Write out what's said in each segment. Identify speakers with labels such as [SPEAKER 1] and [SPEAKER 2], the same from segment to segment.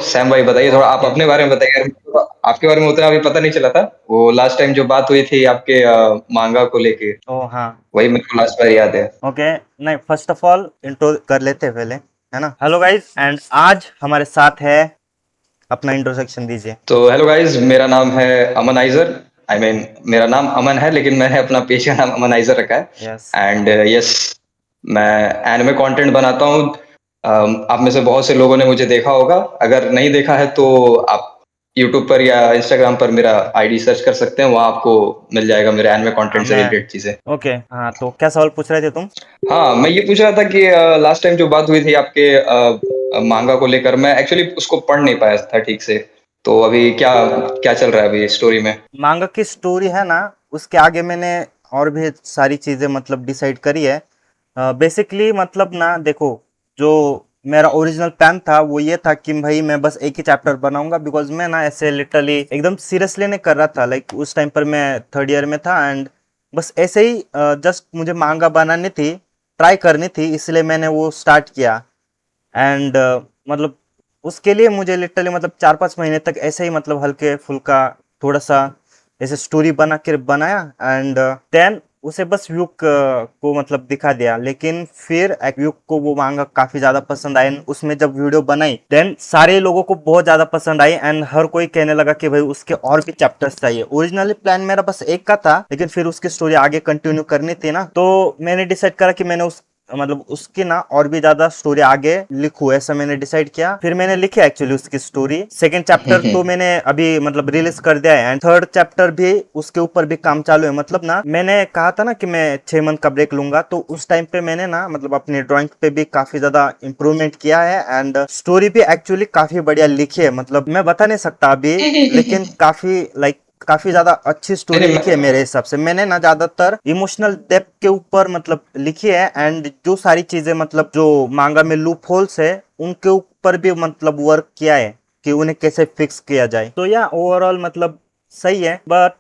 [SPEAKER 1] Sam भाई बताइए थोड़ा आप
[SPEAKER 2] ओके।
[SPEAKER 1] अपने बारे में बताइए यार। आपके बारे में उतना अभी पता नहीं चला था। वो लास्ट टाइम जो बात हुई थी आपके मांगा को लेके,
[SPEAKER 2] ओ हाँ।
[SPEAKER 1] वही मेरे को लास्ट बार याद है।
[SPEAKER 2] ओके। नहीं, फर्स्ट ऑफ ऑल इंट्रो कर लेते हैं पहले, है ना। हेलो गाइस, एंड आज हमारे साथ है, अपना इंट्रोडक्शन दीजिए।
[SPEAKER 1] तो हेलो गाइस, मेरा नाम है अमन आइजर। आई मीन मेरा नाम अमन है, लेकिन मैंने अपना पेशा नाम अमन आइजर रखा
[SPEAKER 2] यस।
[SPEAKER 1] है। एंड यस, मैं एनिमे कंटेंट बनाता हूँ। आप में से बहुत से लोगों ने मुझे देखा होगा। अगर नहीं देखा है तो आप यूट्यूब पर या इंस्टाग्राम पर मेरा आईडी सर्च कर सकते हैं, वहाँ आपको मिल जाएगा मेरे एनिमे
[SPEAKER 2] हाँ
[SPEAKER 1] कंटेंट से
[SPEAKER 2] मैं।
[SPEAKER 1] रिलेटेड चीजें।
[SPEAKER 2] ओके, हाँ, तो क्या सवाल पूछ रहे थे तुम?
[SPEAKER 1] हाँ, मैं ये पूछ रहा था कि लास्ट टाइम जो बात हुई थी आपके मांगा को लेकर, मैं एक्चुअली उसको पढ़ नहीं पाया था ठीक से। तो अभी क्या क्या चल रहा है अभी स्टोरी में?
[SPEAKER 2] मांगा की स्टोरी है ना, उसके आगे मैंने और भी सारी चीजें मतलब डिसाइड करी है। बेसिकली मतलब ना देखो, जो मेरा ओरिजिनल प्लान था वो ये था कि भाई मैं बस एक ही चैप्टर बनाऊंगा, बिकॉज मैं ना ऐसे लिटरली एकदम सीरियसली नहीं कर रहा था। लाइक उस टाइम पर मैं थर्ड ईयर में था, एंड बस ऐसे ही जस्ट मुझे मांगा बनानी थी, ट्राई करनी थी, इसलिए मैंने वो स्टार्ट किया। एंड मतलब उसके लिए मुझे लिटरली मतलब 4-5 महीने तक ऐसे ही मतलब हल्के फुल्का थोड़ा सा ऐसे स्टोरी बना के बनाया, एंड देन उसे बस व्यूक को मतलब दिखा दिया। लेकिन फिर व्यूक को वो मांगा काफी ज्यादा पसंद आई, and उसमें जब वीडियो बनाई देन सारे लोगों को बहुत ज्यादा पसंद आई, एंड हर कोई कहने लगा कि भाई उसके और भी चैप्टर्स चाहिए। ओरिजिनली प्लान मेरा बस एक का था, लेकिन फिर उसकी स्टोरी आगे कंटिन्यू करनी थी ना, तो मैंने डिसाइड करा कि मैंने उस मतलब उसकी ना और भी ज्यादा स्टोरी आगे लिखूं, ऐसा मैंने डिसाइड किया। फिर मैंने लिखी एक्चुअली उसकी स्टोरी। सेकंड चैप्टर तो मैंने अभी मतलब रिलीज कर दिया है, एंड थर्ड चैप्टर भी उसके ऊपर भी काम चालू है। मतलब ना मैंने कहा था ना कि मैं 6 मंथ का ब्रेक लूंगा, तो उस टाइम पे मैंने ना मतलब अपनी ड्राइंग पे भी काफी ज्यादा इंप्रूवमेंट किया है, एंड स्टोरी भी एक्चुअली काफी बढ़िया लिखी है। मतलब मैं बता नहीं सकता अभी, लेकिन काफी लाइक काफी ज्यादा अच्छी
[SPEAKER 1] नहीं
[SPEAKER 2] स्टोरी
[SPEAKER 1] नहीं
[SPEAKER 2] लिखी है मेरे हिसाब से। मैंने ना ज्यादातर इमोशनल डेप्थ के ऊपर मतलब लिखी है, एंड जो सारी चीजें मतलब जो मांगा में लूप होल्स है उनके ऊपर भी मतलब वर्क किया है कि उन्हें कैसे फिक्स किया जाए। तो या ओवरऑल मतलब सही है, बट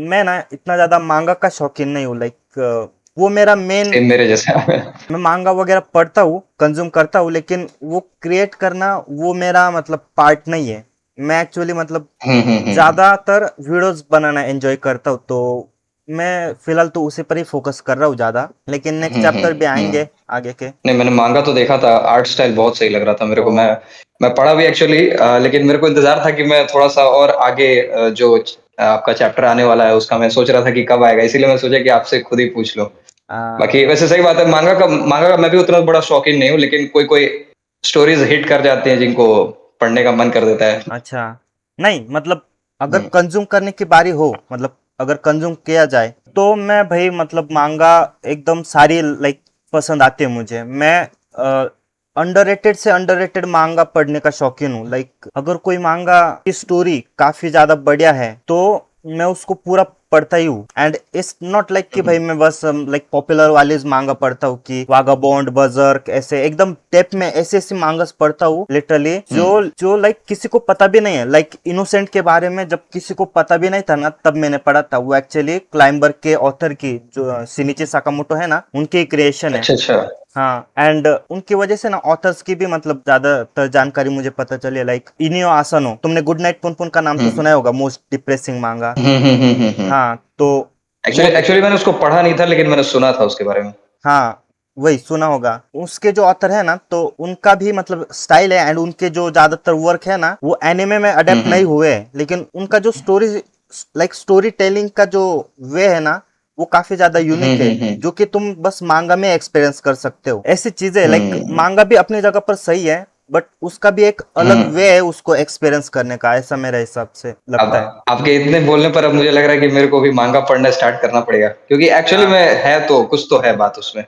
[SPEAKER 2] मैं ना इतना ज्यादा मांगा का शौकीन नहीं हूँ। लाइक वो मेरा मेन,
[SPEAKER 1] सेम मेरे जैसा।
[SPEAKER 2] मैं मांगा वगैरह पढ़ता हूँ, कंज्यूम करता हूँ, लेकिन वो क्रिएट करना वो मेरा मतलब पार्ट नहीं है। मैं एक्चुअली मतलब
[SPEAKER 1] हम्म।
[SPEAKER 2] ज्यादातर वीडियोस बनाना एंजॉय करता हूँ, तो मैं फिलहाल तो उसी पर ही फोकस कर रहा हूँ ज्यादा, लेकिन नेक्स्ट चैप्टर भी
[SPEAKER 1] हम्म।
[SPEAKER 2] आएंगे आगे के।
[SPEAKER 1] नहीं, मैंने मांगा तो देखा था, आर्ट स्टाइल बहुत सही लग रहा था मेरे
[SPEAKER 2] ओ।
[SPEAKER 1] को। मैं पढ़ा भी एक्चुअली, लेकिन मेरे को इंतजार था कि मैं थोड़ा सा और आगे आपका चैप्टर आने वाला है उसका मैं सोच रहा था कि कब आएगा, इसीलिए मैं सोचा कि आपसे खुद ही पूछ लो।
[SPEAKER 2] आ,
[SPEAKER 1] बाकी वैसे सही बात है, मांगा का मैं भी उतना बड़ा शौकीन नहीं हूँ, लेकिन कोई कोई स्टोरीज हिट कर जाती हैं जिनको पढ़ने का मन कर देता है।
[SPEAKER 2] अच्छा। नहीं मतलब अगर
[SPEAKER 1] हम्म
[SPEAKER 2] कंज्यूम करने की बारी हो, मतलब अगर कंज्यूम किया जाए, तो मैं भाई मतलब मांगा एकदम सारी लाइक पसंद आती है मुझे। मैं अंडररेटेड से अंडररेटेड मांगा पढ़ने का शौकीन हूँ। लाइक अगर कोई मांगा की स्टोरी काफी ज्यादा बढ़िया है तो मैं उसको पूरा पढ़ता ही हूँ। एंड इट्स नॉट लाइक कि भाई मैं बस लाइक पॉपुलर वाले मांगा पढ़ता हूँ कि वागाबॉन्ड बजर्क ऐसे एकदम डेप्थ में ऐसे ऐसे मांगास पढ़ता हूँ लिटरली, जो
[SPEAKER 1] हम्म
[SPEAKER 2] जो लाइक किसी को पता भी नहीं है। लाइक इनोसेंट के बारे में जब किसी को पता भी नहीं था ना, तब मैंने पढ़ा था। वो एक्चुअली क्लाइंबर के ऑथर की, जो सिनिची साकामोटो है ना, उनकी क्रिएशन है।
[SPEAKER 1] अच्छा अच्छा।
[SPEAKER 2] हाँ, एंड उनकी वजह से ना ऑथर्स की भी मतलब ज्यादातर जानकारी मुझे पता चली है। लाइक इनियो आसनो, तुमने गुड नाइट पुनपुन का नाम तो
[SPEAKER 1] हम्म
[SPEAKER 2] सुना ही होगा, मोस्ट डिप्रेसिंग मांगा।
[SPEAKER 1] हम्म।
[SPEAKER 2] हाँ तो वो,
[SPEAKER 1] एक्चुअली एक्चुअली मैंने उसको पढ़ा नहीं था, लेकिन मैंने सुना था उसके बारे में।
[SPEAKER 2] हाँ वही सुना होगा। उसके जो ऑथर है ना, तो उनका भी मतलब स्टाइल है, एंड उनके जो ज्यादातर वर्क है ना वो एनिमे में अडेप्ट नहीं
[SPEAKER 1] हम्म।
[SPEAKER 2] हुए हैं, लेकिन उनका जो स्टोरी लाइक स्टोरी टेलिंग का जो वे है ना, वो काफी ज्यादा यूनिक है,
[SPEAKER 1] हम्म।
[SPEAKER 2] जो कि तुम बस मांगा में एक्सपीरियंस कर सकते हो। ऐसी चीजें लाइक
[SPEAKER 1] हम्म
[SPEAKER 2] मांगा भी अपनी जगह पर सही है, बट उसका भी एक अलग
[SPEAKER 1] हम्म।
[SPEAKER 2] वे है उसको एक्सपीरियंस करने का, ऐसा मेरे हिसाब से
[SPEAKER 1] अब
[SPEAKER 2] लगता है।
[SPEAKER 1] आपके इतने बोलने पर अब मुझे लग रहा है कि मेरे को भी मांगा पढ़ना स्टार्ट करना पड़ेगा, क्योंकि एक्चुअली
[SPEAKER 2] हाँ
[SPEAKER 1] में है तो कुछ तो है बात उसमें।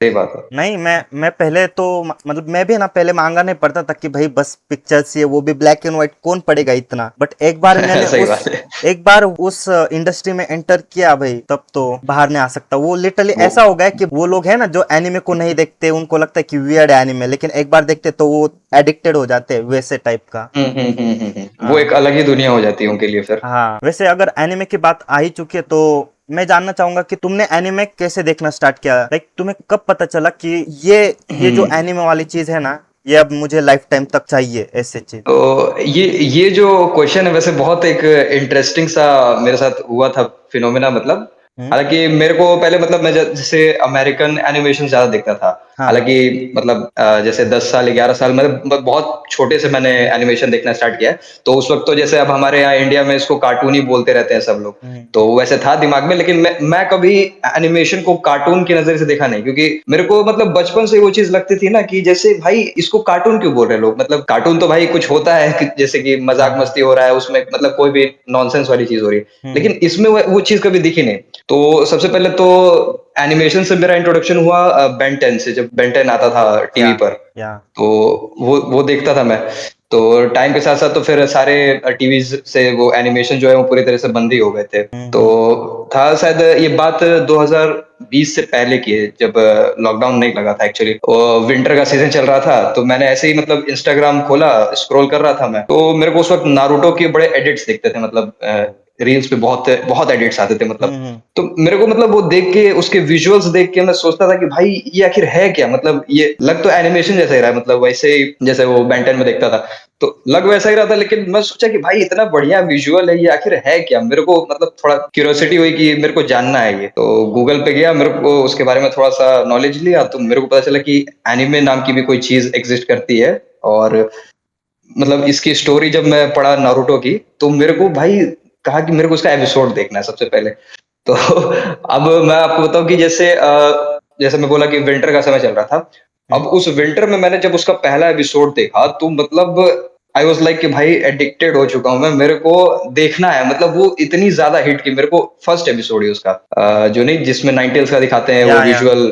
[SPEAKER 1] सही बात है।
[SPEAKER 2] नहीं, मैं पहले तो मतलब मैं भी ना पहले मांगा नहीं पढ़ता था कि भाई बस पिक्चर्स, ये वो भी ब्लैक एंड व्हाइट, कौन पढ़ेगा इतना। बट
[SPEAKER 1] सही बात है।
[SPEAKER 2] एक बार उस इंडस्ट्री में एंटर किया भाई, तब तो बाहर नहीं आ सकता। वो लिटरली
[SPEAKER 1] वो
[SPEAKER 2] ऐसा हो गया कि वो लोग है ना जो एनिमे को नहीं देखते, उनको लगता है कि वियर्ड है एनिमे, लेकिन एक बार देखते तो वो एडिक्टेड हो जाते हैं वैसे टाइप का।
[SPEAKER 1] वो
[SPEAKER 2] हाँ।
[SPEAKER 1] एक अलग ही दुनिया हो जाती है उनके लिए फिर।
[SPEAKER 2] हाँ, वैसे अगर एनिमे की बात आ ही चुकी है, तो मैं जानना चाहूंगा कि तुमने एनिमे कैसे देखना स्टार्ट किया। लाइक तुम्हें कब पता चला कि ये जो
[SPEAKER 1] हम्म
[SPEAKER 2] एनिमे वाली चीज है ना, ये अब मुझे लाइफ टाइम तक चाहिए ऐसे चीज।
[SPEAKER 1] तो ये जो क्वेश्चन है वैसे बहुत एक इंटरेस्टिंग सा मेरे साथ हुआ था फिनोमेना मतलब।
[SPEAKER 2] हम्म।
[SPEAKER 1] हालांकि मेरे को पहले मतलब मैं जैसे अमेरिकन एनिमेशन ज्यादा देखता था।
[SPEAKER 2] हाँ हाँ।
[SPEAKER 1] हालांकि मतलब जैसे 10 साल 11 साल मतलब बहुत छोटे से मैंने एनिमेशन देखना स्टार्ट किया है। तो उस वक्त तो जैसे अब हमारे यहाँ इंडिया में इसको कार्टून ही बोलते रहते हैं सब लोग।
[SPEAKER 2] हम्म
[SPEAKER 1] तो वैसे था दिमाग में, लेकिन मैं कभी एनिमेशन को कार्टून की नजर से देखा नहीं, क्योंकि मेरे को मतलब बचपन से वो चीज लगती थी ना कि जैसे भाई इसको कार्टून क्यों बोल रहे हैं लोग। मतलब कार्टून तो भाई कुछ होता है कि जैसे कि
[SPEAKER 2] हाँ
[SPEAKER 1] मजाक
[SPEAKER 2] हाँ।
[SPEAKER 1] मस्ती हो रहा है उसमें, मतलब कोई भी नॉनसेंस वाली चीज हो रही है।
[SPEAKER 2] हम्म।
[SPEAKER 1] लेकिन इसमें वो चीज कभी दिखी नहीं। तो सबसे पहले तो एनिमेशन से मेरा इंट्रोडक्शन हुआ बेन 10 से, जब बेन 10 आता था टीवी
[SPEAKER 2] या
[SPEAKER 1] पर।
[SPEAKER 2] या।
[SPEAKER 1] तो वो देखता था मैं। तो टाइम के साथ साथ तो फिर सारे टीवीज से वो एनिमेशन जो है वो पूरी तरह से बंद ही हो गए थे। तो
[SPEAKER 2] हम्म।
[SPEAKER 1] था शायद ये बात 2020 से पहले की है, जब लॉकडाउन नहीं लगा था एक्चुअली। विंटर का सीजन चल रहा था, तो मैंने ऐसे ही मतलब इंस्टाग्राम खोला, स्क्रॉल कर रहा था मैं, तो मेरे को उस वक्त नारुतो के बड़े एडिट्स दिखते थे, मतलब रील्स पे बहुत बहुत एडिट्स आते थे मतलब।
[SPEAKER 2] हम्म।
[SPEAKER 1] तो मेरे को मतलब वो देख के, उसके विजुअल्स देख के मैं सोचता था कि भाई ये आखिर है क्या, मतलब ये लग तो एनिमेशन जैसा ही रहा है, मतलब वैसे ही जैसे वो बेंटन में देखता था। तो लग वैसा ही रहा था, लेकिन मैं सोचा कि भाई इतना बढ़िया विजुअल है, ये आखिर है क्या। मेरे को मतलब थोड़ा क्यूरियोसिटी हुई कि मेरे को जानना है ये। तो गूगल पे गया, मेरे को उसके बारे में थोड़ा सा नॉलेज लिया, तो मेरे को पता चला कि एनिमे नाम की भी कोई चीज एग्जिस्ट करती है। और मतलब इसकी स्टोरी जब मैं पढ़ा नारुतो की, तो मेरे को भाई कहा कि मेरे को उसका एपिसोड देखना है सबसे पहले। तो अब मैं आपको बताऊं कि जैसे जैसे मैं बोला कि विंटर का समय चल रहा था। अब उस विंटर में मैंने जब उसका पहला एपिसोड देखा, तो मतलब आई वाज लाइक कि भाई एडिक्टेड हो चुका हूं मैं, मेरे को देखना है। मतलब वो इतनी ज्यादा हिट की मेरे को। फर्स्ट एपिसोड ही उसका जो नहीं जिसमें नाइनटेल्स का दिखाते हैं वो
[SPEAKER 2] या।
[SPEAKER 1] विजुअल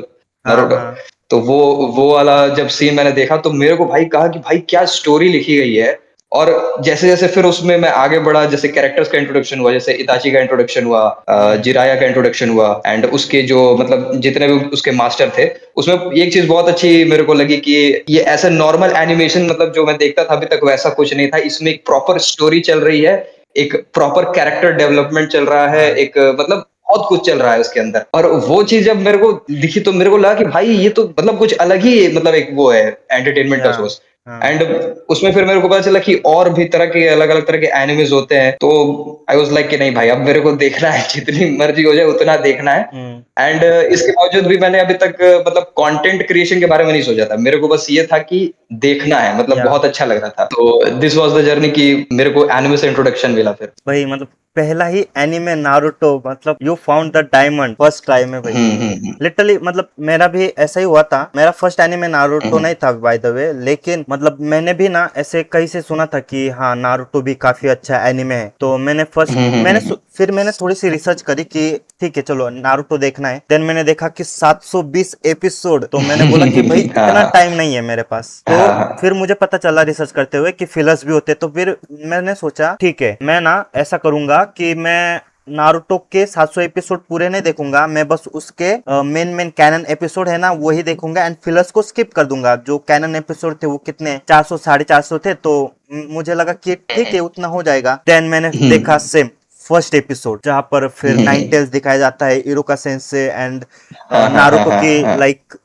[SPEAKER 2] हाँ
[SPEAKER 1] नारुतो।
[SPEAKER 2] हाँ।
[SPEAKER 1] तो वो वाला जब सीन मैंने देखा, तो मेरे को भाई कहा कि भाई क्या स्टोरी लिखी गई है। और जैसे जैसे फिर उसमें मैं आगे बढ़ा, जैसे कैरेक्टर्स का इंट्रोडक्शन हुआ, जैसे इताची का इंट्रोडक्शन हुआ,
[SPEAKER 2] हम्म।
[SPEAKER 1] जिराया का इंट्रोडक्शन हुआ, एंड उसके जो मतलब जितने भी उसके मास्टर थे, उसमें एक चीज बहुत अच्छी मेरे को लगी कि ये ऐसा नॉर्मल एनिमेशन मतलब जो मैं देखता था अभी तक वैसा कुछ नहीं था। इसमें एक प्रॉपर स्टोरी चल रही है, एक प्रॉपर कैरेक्टर डेवलपमेंट चल रहा है,
[SPEAKER 2] हाँ
[SPEAKER 1] एक मतलब बहुत कुछ चल रहा है उसके अंदर। और वो चीज जब मेरे को दिखी, तो मेरे को लगा कि भाई ये तो मतलब कुछ अलग ही मतलब एक वो है एंटरटेनमेंट का
[SPEAKER 2] या।
[SPEAKER 1] सोर्स।
[SPEAKER 2] हाँ।
[SPEAKER 1] एंड उसमें फिर मेरे को पता चला कि और भी तरह के अलग अलग तरह के एनिमेज होते हैं। तो आई वाज लाइक कि नहीं भाई, अब मेरे को देखना है, जितनी मर्जी हो जाए उतना देखना है।
[SPEAKER 2] हम्म।
[SPEAKER 1] एंड इसके बावजूद भी मैंने अभी तक मतलब कंटेंट क्रिएशन के बारे में नहीं सोचा था। मेरे को बस ये था कि देखना है, मतलब
[SPEAKER 2] या।
[SPEAKER 1] बहुत अच्छा लग रहा था। तो दिस वाज द जर्नी कि मेरे को एनिमे से इंट्रोडक्शन मिला फिर।
[SPEAKER 2] भाई मतलब पहला ही एनीमे नारुतो, मतलब you found the diamond first try में भाई।
[SPEAKER 1] हम्म।
[SPEAKER 2] लिटरली मतलब मेरा भी ऐसा ही हुआ था। मेरा फर्स्ट एनीमे नारुतो
[SPEAKER 1] हम्म
[SPEAKER 2] नहीं था बाय द वे, लेकिन मतलब मैंने भी ना ऐसे कहीं से सुना था कि हाँ नारुतो भी काफी अच्छा एनीमे है। तो फिर मैंने थोड़ी सी रिसर्च करी कि ठीक है चलो नारुतो देखना है। देन मैंने देखा कि 720 एपिसोड। तो मैंने बोला कि भाई
[SPEAKER 1] हाँ
[SPEAKER 2] इतना
[SPEAKER 1] हाँ
[SPEAKER 2] टाइम नहीं है मेरे पास। तो
[SPEAKER 1] हाँ हाँ।
[SPEAKER 2] फिर मुझे पता चला रिसर्च करते हुए कि फिलर्स भी होते। तो फिर मैंने सोचा ठीक है मैं ना ऐसा करूंगा कि मैं नारुतो के 700 एपिसोड पूरे नहीं देखूंगा, मैं बस उसके मेन मेन कैनन एपिसोड है ना वही देखूंगा एंड फिलर्स को स्किप कर दूंगा। जो कैनन एपिसोड थे वो कितने 400 450 थे। तो मुझे लगा कि ठीक है उतना हो जाएगा। देन मैंने देखा सेम फर्स्ट एपिसोड जहां पर फिर नाइन टेल्स दिखाया जाता है, इरुका सेंसे एंड
[SPEAKER 1] हाँ हाँ हाँ
[SPEAKER 2] नारुतो
[SPEAKER 1] हाँ
[SPEAKER 2] की
[SPEAKER 1] हाँ।
[SPEAKER 2] लाइक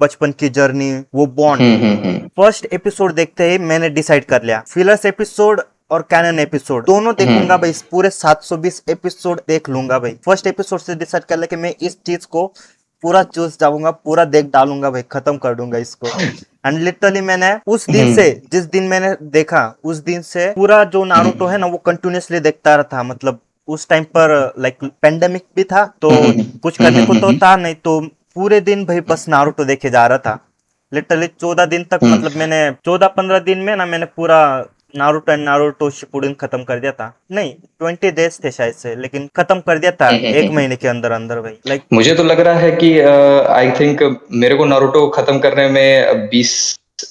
[SPEAKER 2] बचपन की जर्नी, वो बॉन्ड।
[SPEAKER 1] हम्म।
[SPEAKER 2] फर्स्ट एपिसोड देखते ही मैंने डिसाइड कर लिया फिलर्स एपिसोड और कैनन एपिसोड दोनों देखूंगा भाई। इस पूरे 720 एपिसोड देख लूंगा भाई। फर्स्ट एपिसोड से डिसाइड कर लिया कि मैं इस चीज को पूरा चूस जाऊंगा, पूरा देख डालूंगा भाई, खत्म कर दूंगा इसको। एंड लिटरली मैंने उस दिन से,
[SPEAKER 1] हम्म
[SPEAKER 2] जिस दिन मैंने देखा उस दिन से पूरा जो नारुतो है ना वो कंटिन्यूअसली देखता रहा था। मतलब उस टाइम पर लाइक पेंडेमिक भी था तो कुछ करने को तो था नहीं, तो पूरे दिन भाई बस नारुतो देखे जा रहा था। लिटरली 14 दिन तक, मतलब मैंने 14-15 दिन में ना मैंने पूरा नारुतो एंड नारुतो शिपुडिन खत्म कर दिया था। नहीं 20 डेज थे शायद से, लेकिन खत्म कर दिया था एक
[SPEAKER 1] हम्म।
[SPEAKER 2] महीने के अंदर अंदर भाई लाइक।
[SPEAKER 1] मुझे तो लग रहा है कि आई थिंक मेरे को नारुतो खत्म करने में 20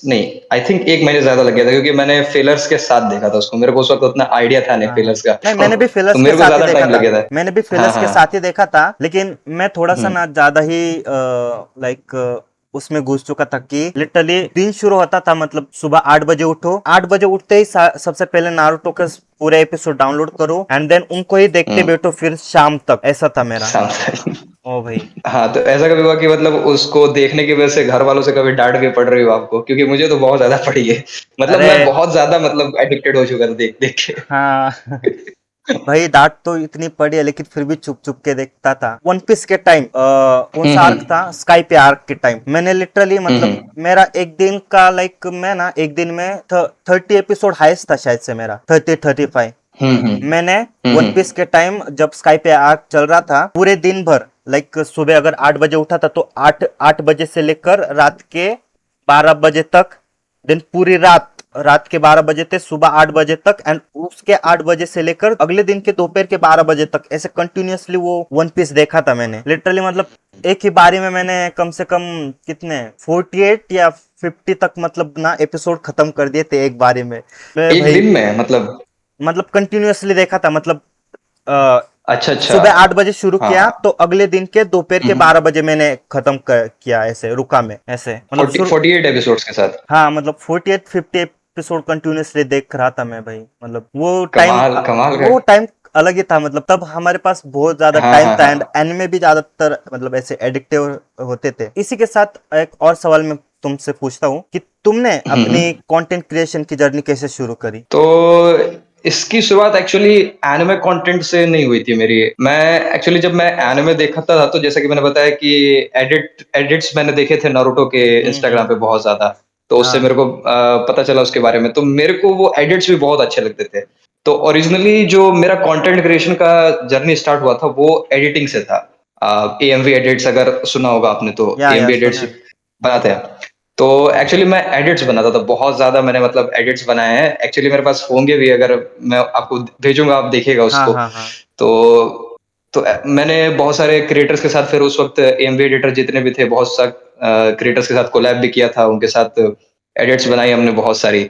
[SPEAKER 1] नहीं, आई थिंक 1 महीने ज्यादा लग गया था, क्योंकि मैंने फेलर्स के साथ देखा था उसको। मेरे को उस वक्त उतना आइडिया था नहीं
[SPEAKER 2] हाँ हाँ।
[SPEAKER 1] फेलर्स का।
[SPEAKER 2] नहीं मैंने भी
[SPEAKER 1] तो
[SPEAKER 2] फिलर्स के
[SPEAKER 1] मेरे को
[SPEAKER 2] साथ ही
[SPEAKER 1] ज्यादा
[SPEAKER 2] देखा
[SPEAKER 1] टाइम लग
[SPEAKER 2] था।
[SPEAKER 1] गया था।
[SPEAKER 2] मैंने भी
[SPEAKER 1] हाँ
[SPEAKER 2] फिलर्स के
[SPEAKER 1] हाँ।
[SPEAKER 2] साथ ही देखा था, लेकिन मैं थोड़ा सा
[SPEAKER 1] हम्म
[SPEAKER 2] ना ज्यादा ही लाइक उसमें घुस चुका था कि लिटरली दिन शुरू होता था, मतलब सुबह 8 बजे उठो, 8 बजे उठते ही सबसे पहले नारुतो का पूरे एपिसोड डाउनलोड करो एंड देन उनको ही देखते
[SPEAKER 1] हम्म।
[SPEAKER 2] बैठो फिर शाम तक, ऐसा था मेरा।
[SPEAKER 1] शाम से।
[SPEAKER 2] ओ भाई।
[SPEAKER 1] हाँ, तो ऐसा कभी हुआ कि मतलब उसको देखने की वजह से घर वालों से कभी डाँट भी पड़ रही हो आपको? क्योंकि मुझे तो बहुत ज़्यादा पड़ी है। मतलब
[SPEAKER 2] अरे
[SPEAKER 1] मैं बहुत ज़्यादा मतलब एडिक्टेड हो चुका था देख-देख के।
[SPEAKER 2] हाँ भाई डांट तो इतनी पड़ी है लेकिन फिर भी चुप चुप के देखता था। वन पीस के टाइम कौन
[SPEAKER 1] हुँ,
[SPEAKER 2] सा आर्क
[SPEAKER 1] हुँ।
[SPEAKER 2] था, स्काई पे आर्क के टाइम मैंने लिटरली
[SPEAKER 1] हुँ,
[SPEAKER 2] मतलब
[SPEAKER 1] हुँ।
[SPEAKER 2] मेरा एक दिन का लाइक मैं ना एक दिन में 30 एपिसोड हाईएस्ट था शायद से मेरा, 30-35।
[SPEAKER 1] हुँ, हुँ।
[SPEAKER 2] मैंने
[SPEAKER 1] हुँ,
[SPEAKER 2] वन पीस
[SPEAKER 1] हुँ।
[SPEAKER 2] के टाइम जब स्काई पे आर्क चल रहा था पूरे दिन भर, लाइक सुबह अगर 8 बजे उठा था तो 8 बजे से लेकर रात के 12 बजे तक, दिन पूरी रात, रात के 12 बजे से सुबह 8 बजे तक, एंड उसके 8 बजे से लेकर अगले दिन के दोपहर के 12 बजे तक ऐसे कंटिन्यूअसली वो वन पीस देखा था मैंने लिटरली। मतलब एक ही बारी में मैंने कम से कम कितने 48 या 50 तक मतलब ना एपिसोड खत्म कर दिए थे एक बारी में। मैं
[SPEAKER 1] एक
[SPEAKER 2] भाई
[SPEAKER 1] दिन में मतलब
[SPEAKER 2] मतलब कंटिन्यूअसली देखा था, मतलब अ,
[SPEAKER 1] अच्छा, अच्छा।
[SPEAKER 2] सुबह 8 बजे शुरू
[SPEAKER 1] हाँ,
[SPEAKER 2] किया
[SPEAKER 1] हाँ।
[SPEAKER 2] तो अगले दिन के दोपहर
[SPEAKER 1] हुँ,
[SPEAKER 2] के
[SPEAKER 1] हुँ।
[SPEAKER 2] 12 बजे मैंने खत्म किया, ऐसे रुका मैं ऐसे मतलब
[SPEAKER 1] 48 एपिसोड्स के साथ।
[SPEAKER 2] हाँ मतलब 48-50 एपिसोड कंटिन्यूअसली देख रहा था मैं भाई। मतलब
[SPEAKER 1] कमाल, कमाल का
[SPEAKER 2] वो टाइम अलग ही था, मतलब तब हमारे पास बहुत ज्यादा
[SPEAKER 1] हाँ,
[SPEAKER 2] टाइम
[SPEAKER 1] हाँ,
[SPEAKER 2] था एंड
[SPEAKER 1] हाँ।
[SPEAKER 2] एनिमे भी ज्यादातर मतलब ऐसे एडिक्टिव होते थे। इसी के साथ एक और सवाल मैं तुमसे पूछता हूँ कि तुमने
[SPEAKER 1] हुँ,
[SPEAKER 2] अपनी
[SPEAKER 1] हुँ।
[SPEAKER 2] कंटेंट क्रिएशन की जर्नी कैसे शुरू करी?
[SPEAKER 1] तो इसकी शुरुआत एक्चुअली एनिमे कंटेंट से नहीं हुई थी मेरी। मैं एक्चुअली जब मैं एनिमे देखता था तो जैसा कि मैंने बताया कि एडिट्स मैंने देखे थे नारुतो के इंस्टाग्राम पे
[SPEAKER 2] हम्म।
[SPEAKER 1] बहुत ज़्यादा। तो उससे
[SPEAKER 2] हाँ
[SPEAKER 1] मेरे को पता चला उसके बारे में। तो मेरे को वो एडिट्स भी बहुत अच्छे लगते थे। तो ओरिजिनली जो मेरा कंटेंट क्रिएशन का जर्नी स्टार्ट हुआ था वो एडिटिंग से था। एएमवी एडिट्स अगर सुना होगा आपने तो
[SPEAKER 2] या
[SPEAKER 1] एएमवी
[SPEAKER 2] सुना
[SPEAKER 1] एडिट्स
[SPEAKER 2] है।
[SPEAKER 1] बनाते हैं। तो एक्चुअली मैं एडिट्स बनाता था, बहुत ज़्यादा मैंने मतलब एडिट्स बनाए हैं। एक्चुअली मेरे पास होंगे भी अगर मैं आपको भेजूँगा आप देखिएगा
[SPEAKER 2] हाँ
[SPEAKER 1] उसको।
[SPEAKER 2] हाँ हाँ।
[SPEAKER 1] तो मैंने बहुत सारे क्रिएटर्स के साथ फिर उस वक़्त एएमवी एडिटर जितने भी थे बहुत सा क्रिएटर्स के साथ कोलैब भी किया था, उनके साथ एडिट्स बनाई हमने बहुत सारी।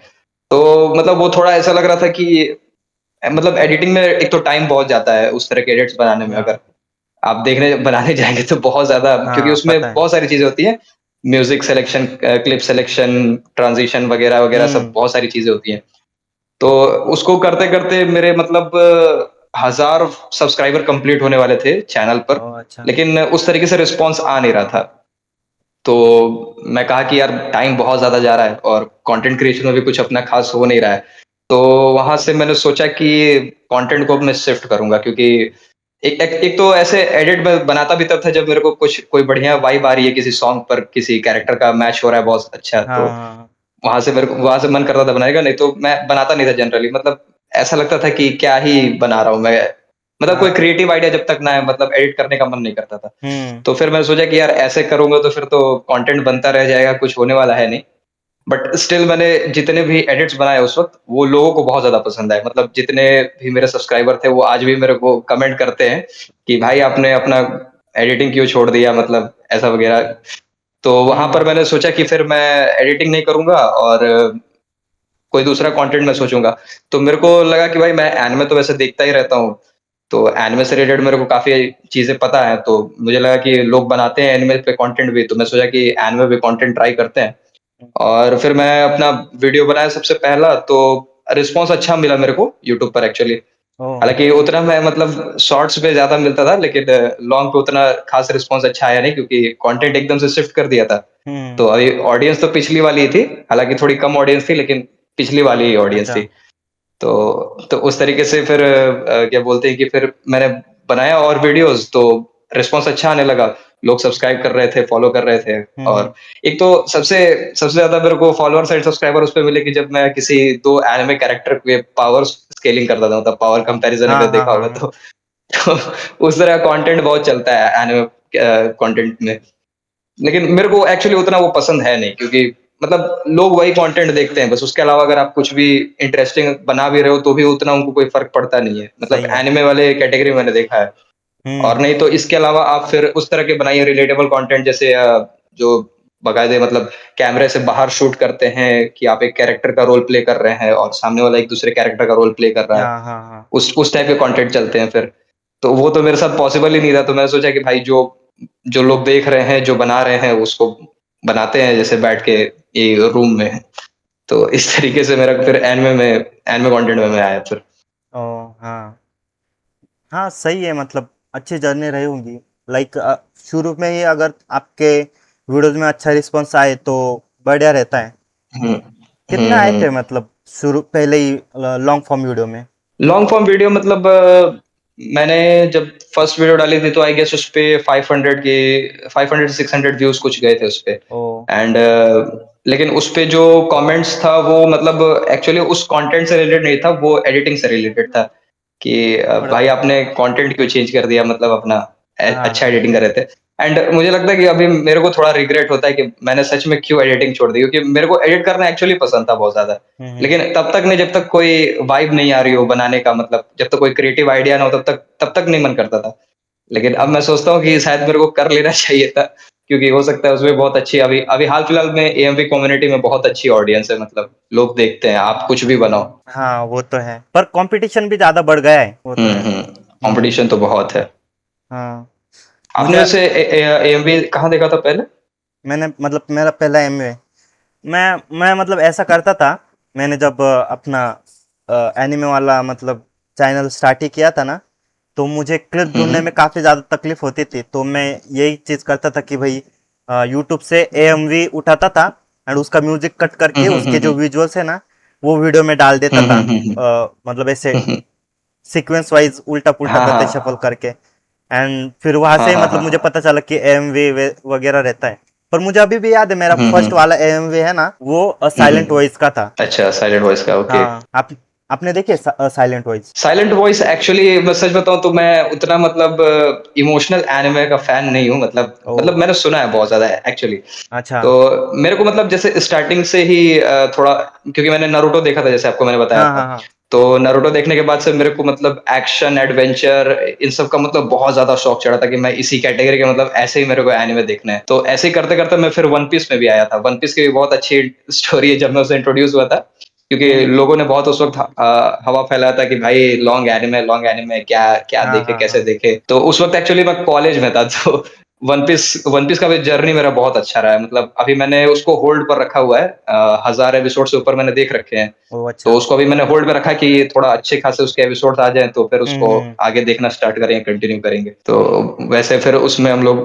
[SPEAKER 1] तो मतलब वो थोड़ा ऐसा लग रहा था कि मतलब एडिटिंग में एक तो टाइम बहुत जाता है उस तरह के एडिट्स बनाने में अगर
[SPEAKER 2] हाँ
[SPEAKER 1] आप देखने बनाने जाएँगे तो बहुत ज़्यादा क्योंकि
[SPEAKER 2] हाँ
[SPEAKER 1] उसमें
[SPEAKER 2] पता है।
[SPEAKER 1] बहुत सारी चीज़ें होती हैं। Music selection clip selection, transition वगैरह-वगैरह सब
[SPEAKER 2] हम्म।
[SPEAKER 1] बहुत सारी चीज़ें होती हैं। तो उसको करते-करते मेरे मतलब 1000 सब्सक्राइबर कंप्लीट होने वाले थे चैनल पर,
[SPEAKER 2] ओ अच्छा।
[SPEAKER 1] लेकिन उस तरीके से रिस्पॉन्स आ नहीं रहा था। तो मैं कहा कि यार टाइम बहुत ज़्यादा जा रहा है और कंटेंट क्रिएशन में भी कुछ अपना ख़ास हो नहीं रहा है। तो वहाँ से मैंने सोचा कि कंटेंट को अब मैं शिफ्ट करूँगा क्योंकि एक एक एक तो ऐसे एडिट मैं बनाता भी तब था जब मेरे को कुछ कोई बढ़िया वाइब आ रही है किसी सॉन्ग पर, किसी कैरेक्टर का मैच हो रहा है बहुत अच्छा,
[SPEAKER 2] हाँ
[SPEAKER 1] तो
[SPEAKER 2] हाँ
[SPEAKER 1] वहाँ से मन करता था बनाने का, नहीं तो मैं बनाता नहीं था जनरली मतलब ऐसा लगता था कि क्या ही बना रहा हूँ मैं। मतलब कोई
[SPEAKER 2] हाँ।
[SPEAKER 1] क्रिएटिव आइडिया जब तक ना आए मतलब एडिट करने का मन नहीं करता था।
[SPEAKER 2] हम्म।
[SPEAKER 1] तो फिर मैंने सोचा कि यार ऐसे करूँगा तो फिर तो कंटेंट बनता रह जाएगा, कुछ होने वाला है नहीं। बट स्टिल मैंने जितने भी एडिट्स बनाए उस वक़्त, वो लोगों को बहुत ज़्यादा पसंद आए। मतलब जितने भी मेरे सब्सक्राइबर थे, वो आज भी मेरे को कमेंट करते हैं कि भाई आपने अपना एडिटिंग क्यों छोड़ दिया मतलब ऐसा वगैरह। तो वहाँ पर
[SPEAKER 2] हम्म।
[SPEAKER 1] मैंने सोचा कि फिर मैं एडिटिंग नहीं करूँगा और कोई दूसरा कंटेंट मैं सोचूँगा। तो मेरे को लगा कि भाई मैं एनिमे तो वैसे देखता ही रहता हूँ, तो एनिमे से रिलेटेड मेरे को काफ़ी चीज़ें पता है, तो मुझे लगा कि लोग बनाते हैं एनिमे पे कंटेंट भी, तो मैं सोचा कि एनिमे पे कंटेंट ट्राई करते हैं। और फिर मैं अपना वीडियो बनाया सबसे पहला तो रिस्पॉन्स अच्छा मिला मेरे को यूट्यूब पर एक्चुअली।
[SPEAKER 2] ओ।
[SPEAKER 1] हालाँकि उतना मैं मतलब शॉर्ट्स पे ज़्यादा मिलता था लेकिन लॉन्ग पे उतना ख़ास रिस्पॉन्स अच्छा आया नहीं क्योंकि कंटेंट एकदम से शिफ्ट कर दिया था। तो
[SPEAKER 2] हम्म।
[SPEAKER 1] अभी ऑडियंस तो पिछली वाली ही थी, हालाँकि थोड़ी कम ऑडियंस थी लेकिन पिछली वाली ही ऑडियंस
[SPEAKER 2] अच्छा।
[SPEAKER 1] थी। तो उस तरीके से फिर क्या बोलते हैं कि फिर मैंने बनाया और वीडियोज़ तो रिस्पॉन्स अच्छा आने लगा। लोग सब्सक्राइब कर रहे थे, फॉलो कर रहे थे
[SPEAKER 2] हम्म।
[SPEAKER 1] और एक तो सबसे सबसे ज़्यादा मेरे को फॉलोअर्स एंड सब्सक्राइबर उस पे मिले कि जब मैं किसी 2 एनिमे कैरेक्टर के पावर स्केलिंग करता था, मतलब पावर कंपैरिज़न
[SPEAKER 2] हाँ
[SPEAKER 1] अगर
[SPEAKER 2] हाँ
[SPEAKER 1] देखा होगा
[SPEAKER 2] हाँ।
[SPEAKER 1] तो उस तरह कंटेंट बहुत चलता है एनिमे कंटेंट में। लेकिन मेरे को एक्चुअली उतना वो पसंद है नहीं क्योंकि मतलब लोग वही कंटेंट देखते हैं बस, उसके अलावा अगर आप कुछ भी इंटरेस्टिंग बना भी रहे हो तो भी उतना उनको कोई फ़र्क पड़ता नहीं है। मतलब
[SPEAKER 2] सही है।
[SPEAKER 1] एनिमे वाले कैटेगरी मैंने देखा है। और
[SPEAKER 2] हम्म।
[SPEAKER 1] नहीं तो इसके अलावा आप फिर उस तरह के बनाइए रिलेटेबल कंटेंट जैसे जो बाकायदे मतलब कैमरे से बाहर शूट करते हैं कि आप एक कैरेक्टर का रोल प्ले कर रहे हैं और सामने वाला एक दूसरे कैरेक्टर का रोल प्ले कर रहा है।
[SPEAKER 2] हाँ हाँ हाँ।
[SPEAKER 1] उस टाइप के कंटेंट चलते हैं फिर। तो वो तो मेरे साथ पॉसिबल ही नहीं था, तो मैंने सोचा कि भाई जो जो लोग देख रहे हैं, जो बना रहे हैं उसको बनाते हैं जैसे बैठ के ये रूम में। तो इस तरीके से मेरा फिर एनिमे कंटेंट में मैं आया फिर।
[SPEAKER 2] ओ हाँ। हाँ सही है, मतलब अच्छी जर्नी रही होंगी। लाइक शुरू में ही अगर आपके वीडियोस में अच्छा रिस्पॉन्स आए तो बढ़िया रहता है।
[SPEAKER 1] हम्म
[SPEAKER 2] कितने आए थे
[SPEAKER 1] हम्म।
[SPEAKER 2] मतलब शुरू पहले ही लॉन्ग फॉर्म वीडियो में?
[SPEAKER 1] लॉन्ग फॉर्म वीडियो मतलब मैंने जब फर्स्ट वीडियो डाली थी तो आई गेस उस पे 500 600 व्यूज कुछ गए थे उस पे।
[SPEAKER 2] ओ।
[SPEAKER 1] एंड लेकिन उस पे जो कमेंट्स था वो मतलब एक्चुअली उस कंटेंट से रिलेटेड नहीं था, वो एडिटिंग से रिलेटेड था कि
[SPEAKER 2] थोड़ा।
[SPEAKER 1] भाई आपने कंटेंट क्यों चेंज कर दिया, मतलब अपना
[SPEAKER 2] हाँ।
[SPEAKER 1] अच्छा एडिटिंग कर रहे थे। एंड मुझे लगता है कि अभी मेरे को थोड़ा रिग्रेट होता है कि मैंने सच में क्यों एडिटिंग छोड़ दी, क्योंकि मेरे को एडिट करना एक्चुअली पसंद था बहुत ज्यादा।
[SPEAKER 2] हम्म।
[SPEAKER 1] लेकिन तब तक नहीं जब तक कोई वाइब नहीं आ रही हो बनाने का, मतलब जब तक कोई क्रिएटिव आइडिया ना हो तब तक नहीं मन करता था। लेकिन अब मैं सोचता हूँ कि शायद मेरे को कर लेना चाहिए था, क्योंकि हो सकता है उसमें बहुत अच्छी अभी अभी हाल फिलहाल में एएमवी कम्युनिटी में बहुत अच्छी ऑडियंस है, मतलब लोग देखते हैं आप कुछ भी बनाओ।
[SPEAKER 2] हाँ वो तो है, पर कंपटीशन भी ज्यादा बढ़ गया है, वो तो है। हम्म।
[SPEAKER 1] कंपटीशन तो बहुत है।
[SPEAKER 2] हाँ।
[SPEAKER 1] आपने
[SPEAKER 2] मुझे,
[SPEAKER 1] वैसे एएमवी कहाँ देखा था पहले?
[SPEAKER 2] मैंने मतलब मेरा पहला एमए, मैं मतलब ऐसा करता था। मैंने जब अपना एनिमे वाला मतलब चैनल स्टार्ट ही किया था ना, तो मुझे क्लिप ढूंढने में
[SPEAKER 1] हम्म
[SPEAKER 2] काफ़ी ज़्यादा तकलीफ होती थी, तो मैं यही चीज़ करता था कि भाई यूट्यूब से एएमवी उठाता था एंड उसका म्यूजिक कट करके उसके जो
[SPEAKER 1] हम्म
[SPEAKER 2] विजुअल्स है ना वो वीडियो में डाल देता था।
[SPEAKER 1] हम्म।
[SPEAKER 2] मतलब ऐसे सीक्वेंस वाइज उल्टा पुल्टा
[SPEAKER 1] हाँ
[SPEAKER 2] करते शफल
[SPEAKER 1] हाँ
[SPEAKER 2] करके। एंड फिर वहां
[SPEAKER 1] हाँ
[SPEAKER 2] से
[SPEAKER 1] हाँ
[SPEAKER 2] मतलब
[SPEAKER 1] हाँ
[SPEAKER 2] मुझे
[SPEAKER 1] हाँ।
[SPEAKER 2] पता चला कि एएमवी वगैरह रहता है। पर मुझे अभी भी याद है, मेरा फर्स्ट
[SPEAKER 1] हम्म।
[SPEAKER 2] वाला एएमवी है ना वो साइलेंट वॉइस का था।
[SPEAKER 1] अच्छा, साइलेंट वॉइस का, ओके।
[SPEAKER 2] हाँ, आप आपने देखे silent voice?
[SPEAKER 1] Silent voice actually मैं सच बताऊं तो मैं उतना मतलब इमोशनल एनिमे का फैन नहीं हूं,
[SPEAKER 2] ओ।
[SPEAKER 1] मतलब मैंने सुना है बहुत ज्यादा एक्चुअली।
[SPEAKER 2] अच्छा।
[SPEAKER 1] तो मेरे को मतलब जैसे स्टार्टिंग से ही थोड़ा, क्योंकि मैंने नारुतो देखा था जैसे आपको मैंने बताया
[SPEAKER 2] हाँ
[SPEAKER 1] था।
[SPEAKER 2] हाँ हाँ।
[SPEAKER 1] तो नारुतो देखने के बाद से मेरे को मतलब एक्शन एडवेंचर इन सब का मतलब बहुत ज्यादा शौक चढ़ा था कि मैं इसी कैटेगरी के मतलब ऐसे ही मेरे को एनिमे देखना है। तो ऐसे ही करते करते मैं फिर वन पीस में भी आया था। वन पीस की भी बहुत अच्छी स्टोरी है जब मैं उसे इंट्रोड्यूस हुआ था, क्योंकि
[SPEAKER 2] हम्म।
[SPEAKER 1] लोगों ने बहुत उस वक्त हवा फैलाया था कि भाई लॉन्ग एनिमे क्या क्या
[SPEAKER 2] हाँ
[SPEAKER 1] देखे
[SPEAKER 2] हाँ
[SPEAKER 1] कैसे
[SPEAKER 2] हाँ।
[SPEAKER 1] देखे। तो उस वक्त एक्चुअली मैं कॉलेज में था, तो वन पीस का भी जर्नी मेरा बहुत अच्छा रहा है। मतलब अभी मैंने उसको होल्ड पर रखा हुआ है, 1000 एपिसोड से ऊपर मैंने देख रखे हैं।
[SPEAKER 2] ओ
[SPEAKER 1] तो
[SPEAKER 2] अच्छा।
[SPEAKER 1] उसको अभी मैंने होल्ड पे रखा है कि ये थोड़ा अच्छे खासे उसके एपिसोड्स आ जाएं तो फिर उसको
[SPEAKER 2] हम्म।
[SPEAKER 1] आगे देखना स्टार्ट करेंगे, कंटिन्यू करेंगे। तो वैसे फिर उसमें हम लोग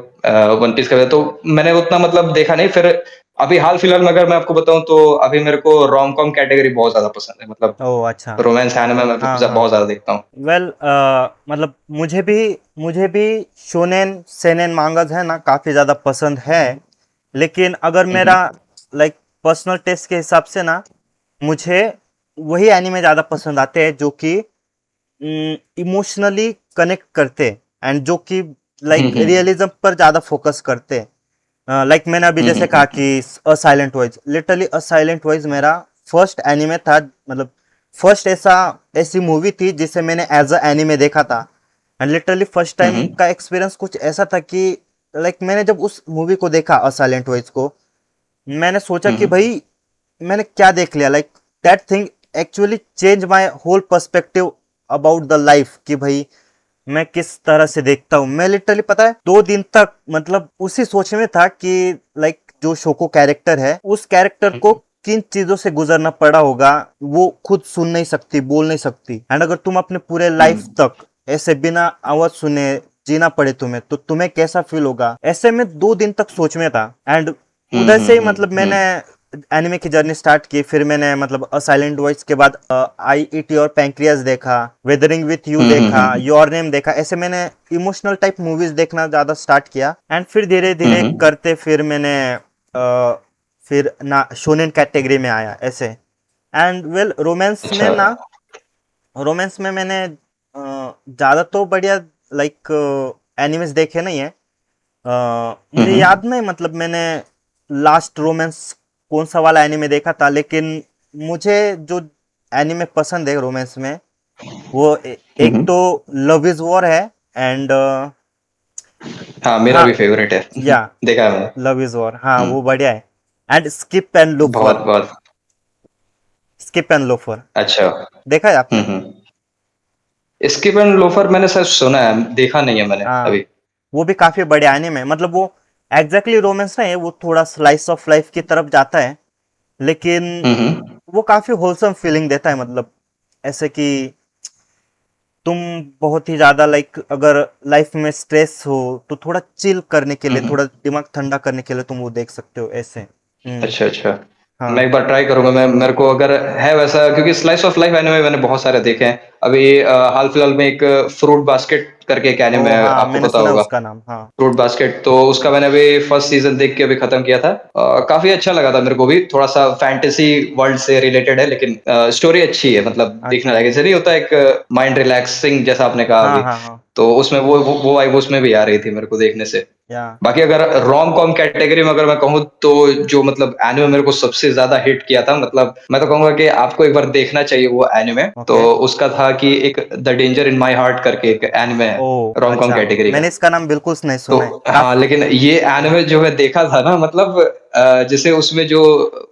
[SPEAKER 1] वन पीस का तो मैंने उतना मतलब देखा नहीं। फिर अभी हाल फिलहाल में अगर मैं आपको बताऊं तो अभी मेरे को रोम कॉम कैटेगरी बहुत ज्यादा पसंद है, मतलब
[SPEAKER 2] ओ अच्छा।
[SPEAKER 1] रोमांस एनिमे मैं
[SPEAKER 2] हाँ हाँ।
[SPEAKER 1] बहुत ज्यादा देखता हूँ।
[SPEAKER 2] वेल, मतलब मुझे भी शोनेन सेनेन मांगास है ना काफ़ी ज़्यादा पसंद है। लेकिन अगर मेरा
[SPEAKER 1] हम्म
[SPEAKER 2] लाइक पर्सनल टेस्ट के हिसाब से ना, मुझे वही एनिमे ज़्यादा पसंद आते हैं जो कि इमोशनली कनेक्ट करते एंड जो कि लाइक
[SPEAKER 1] हम्म
[SPEAKER 2] रियलिज्म पर ज़्यादा फोकस करते। लाइक मैंने अभी जैसे कहा
[SPEAKER 1] हम्म
[SPEAKER 2] कि a silent voice, literally a silent voice मेरा फर्स्ट एनिमे था, मतलब फर्स्ट ऐसी मूवी थी जिसे मैंने एज अ एनिमे देखा था। एंड लिटरली फर्स्ट टाइम
[SPEAKER 1] हम्म
[SPEAKER 2] का एक्सपीरियंस कुछ ऐसा था कि लाइक मैंने जब उस मूवी को देखा अ साइलेंट वॉइस को, मैंने सोचा कि
[SPEAKER 1] हम्म
[SPEAKER 2] भाई मैंने क्या देख लिया, like that thing actually change my whole perspective about the life, कि भाई मैं किस तरह से देखता हूँ। मैं लिटरली पता है 2 दिन तक मतलब उसी सोच में था कि लाइक जो शोको कैरेक्टर है उस कैरेक्टर को किन चीजों से गुजरना पड़ा होगा, वो खुद सुन नहीं सकती, बोल नहीं सकती। एंड अगर तुम अपने पूरे लाइफ
[SPEAKER 1] हम्म
[SPEAKER 2] तक ऐसे बिना आवाज सुने जीना पड़े तुम्हें, तो तुम्हें कैसा फील होगा, ऐसे में 2 दिन तक सोच में था। एंड उधर से ही मतलब मैंने एनिमे की जर्नी स्टार्ट की। फिर मैंने मतलब अ साइलेंट वॉइस के बाद आई ईटी और पैंक्रियास देखा, वेदरिंग विथ यू देखा, योर नेम देखा। ऐसे मैंने इमोशनल टाइप मूवीज देखना ज्यादा स्टार्ट किया। एंड फिर धीरे धीरे करते फिर मैंने फिर ना शोनेन कैटेगरी में आया ऐसे। एंड वेल रोमांस में
[SPEAKER 1] अच्छा।
[SPEAKER 2] ना, रोमांस में मैंने ज्यादा तो बढ़िया लाइक एनिमेस देखे नहीं है। मुझे याद नहीं मतलब मैंने लास्ट रोमांस कौन सा वाला एनिमे देखा था, लेकिन मुझे जो एनिमे पसंद है रोमांस में वो एक
[SPEAKER 1] हम्म।
[SPEAKER 2] तो लव इज वॉर है। एंड
[SPEAKER 1] हाँ, मेरा
[SPEAKER 2] हाँ,
[SPEAKER 1] भी फेवरेट है।
[SPEAKER 2] या
[SPEAKER 1] देखा है मैंने।
[SPEAKER 2] लव इज वॉर, हाँ
[SPEAKER 1] हम्म,
[SPEAKER 2] वो बढ़िया है। एंड स्किप एंड
[SPEAKER 1] बहुत
[SPEAKER 2] लोफर,
[SPEAKER 1] बहुत।
[SPEAKER 2] स्किप एंड लोफर
[SPEAKER 1] अच्छा।
[SPEAKER 2] देखा है आपने?
[SPEAKER 1] स्किप एंड लोफर मैंने सर सुना है, देखा नहीं है मैंने
[SPEAKER 2] हाँ,
[SPEAKER 1] अभी।
[SPEAKER 2] वो भी काफी बढ़िया एनिमे है। मतलब वो एग्जैक्टली रोमांस नहीं है, वो थोड़ा स्लाइस ऑफ लाइफ की तरफ जाता है, लेकिन
[SPEAKER 1] हम्म।
[SPEAKER 2] वो काफी होलसम फीलिंग देता है। मतलब ऐसे कि तुम बहुत ही ज्यादा लाइक अगर लाइफ में स्ट्रेस हो तो थोड़ा चिल करने के लिए,
[SPEAKER 1] हम्म।
[SPEAKER 2] थोड़ा दिमाग ठंडा करने के लिए तुम वो देख सकते हो ऐसे।
[SPEAKER 1] अच्छा अच्छा। मैं
[SPEAKER 2] हाँ
[SPEAKER 1] एक बार ट्राई करूंगा। मैं मेरे को अगर है वैसा, क्योंकि स्लाइस ऑफ लाइफ एनिमे मैंने बहुत सारे देखे हैं। अभी हाल फिलहाल में एक फ्रूट बास्केट करके एक
[SPEAKER 2] ओ
[SPEAKER 1] एनिमे है,
[SPEAKER 2] हाँ,
[SPEAKER 1] आपको
[SPEAKER 2] मैंने
[SPEAKER 1] पता
[SPEAKER 2] सुना है
[SPEAKER 1] होगा।
[SPEAKER 2] उसका नाम, हाँ।
[SPEAKER 1] फ्रूट बास्केट, तो उसका मैंने अभी फर्स्ट सीजन देख के अभी खत्म किया था। काफी अच्छा लगा था मेरे को भी। थोड़ा सा फैंटेसी वर्ल्ड से रिलेटेड है, लेकिन स्टोरी अच्छी है, मतलब देखने
[SPEAKER 2] अच्छा।
[SPEAKER 1] लायक। जैसे नहीं होता एक माइंड रिलैक्सिंग जैसा आपने कहा
[SPEAKER 2] हाँ
[SPEAKER 1] अभी,
[SPEAKER 2] हाँ हाँ।
[SPEAKER 1] तो उसमें वो वाइब उसमें भी आ रही थी मेरे को देखने से।
[SPEAKER 2] या।
[SPEAKER 1] बाकी अगर रोम कॉम कैटेगरी में अगर मैं कहूँ, तो जो मतलब एनिमे मेरे को सबसे ज्यादा हिट किया था, मतलब मैं तो कहूंगा कि आपको एक बार देखना चाहिए वो एनिमे। तो
[SPEAKER 2] ओके।
[SPEAKER 1] उसका था कि एक the danger in my heart करके एक एनिमे है,
[SPEAKER 2] ओ
[SPEAKER 1] रोम कॉम
[SPEAKER 2] अच्छा,
[SPEAKER 1] कैटेगरी का।
[SPEAKER 2] मैंने इसका नाम बिल्कुल नहीं
[SPEAKER 1] तो
[SPEAKER 2] सुना है
[SPEAKER 1] हाँ,
[SPEAKER 2] काफी।
[SPEAKER 1] लेकिन ये एनिमे जो मैं देखा था ना, मतलब जैसे उसमें जो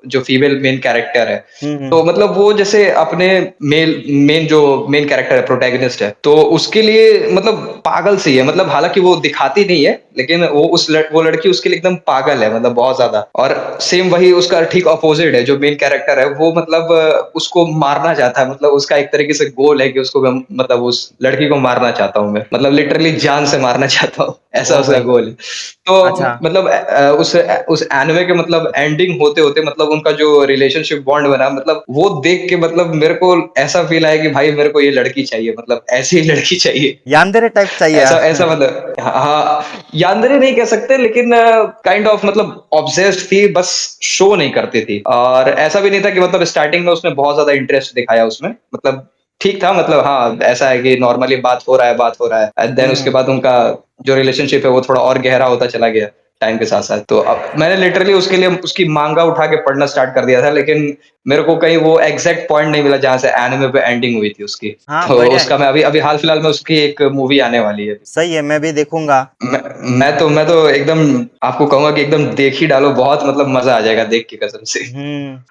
[SPEAKER 1] जो फीमेल मेन कैरेक्टर है, तो
[SPEAKER 2] हम्म।
[SPEAKER 1] मतलब वो जैसे अपने मेन जो मेन कैरेक्टर है, प्रोटैगनिस्ट है, तो उसके लिए मतलब पागल सी है। मतलब हालांकि वो दिखाती नहीं है, लेकिन वो लड़की उसके लिए एकदम पागल है, मतलब बहुत ज्यादा। और सेम वही उसका ठीक अपोजिट है, जो मेन कैरेक्टर है वो मतलब उसको मारना चाहता है। मतलब उसका एक तरीके से गोल है कि उसको मतलब उस लड़की को मारना चाहता हूँ मैं, मतलब लिटरली जान से मारना चाहता हूँ, ऐसा
[SPEAKER 2] ओ
[SPEAKER 1] उसका
[SPEAKER 2] भाई।
[SPEAKER 1] गोल है। तो
[SPEAKER 2] अच्छा।
[SPEAKER 1] मतलब उस एनिमे के मतलब एंडिंग होते होते, मतलब उनका जो रिलेशनशिप बॉन्ड बना, मतलब वो देख के मतलब मेरे को ऐसा फील आया कि भाई मेरे को ये लड़की चाहिए, मतलब ऐसी ही लड़की चाहिए।
[SPEAKER 2] यानदेरे टाइप चाहिए।
[SPEAKER 1] ऐसा ऐसा मतलब, हाँ, यानदरे नहीं कह सकते, लेकिन काइंड ऑफ मतलब ऑब्सेस्ड थी, बस शो नहीं करती थी। और ऐसा भी नहीं था कि मतलब स्टार्टिंग में उसने बहुत ज्यादा इंटरेस्ट दिखाया उसमें, मतलब ठीक था। मतलब हाँ, ऐसा है कि नॉर्मली बात हो रहा है एंड देन उसके
[SPEAKER 2] हम्म।
[SPEAKER 1] बाद उनका जो रिलेशनशिप है वो थोड़ा और गहरा होता चला गया टाइम के साथ साथ। तो अब मैंने लिटरली उसके लिए उसकी मांगा उठा के पढ़ना स्टार्ट कर दिया था, लेकिन मेरे को कहीं वो एग्जैक्ट पॉइंट नहीं मिला जहां से एनिमे पे एंडिंग हुई थी उसकी।
[SPEAKER 2] हाँ
[SPEAKER 1] तो
[SPEAKER 2] बढ़िया है।
[SPEAKER 1] उसका मैं अभी अभी हाल फिलहाल में उसकी एक मूवी आने वाली है।
[SPEAKER 2] सही है, मैं भी देखूंगा।
[SPEAKER 1] मैं मैं तो एकदम आपको कहूंगा कि एकदम देख ही डालो, बहुत मतलब मजा आ जाएगा देख के, कसम से।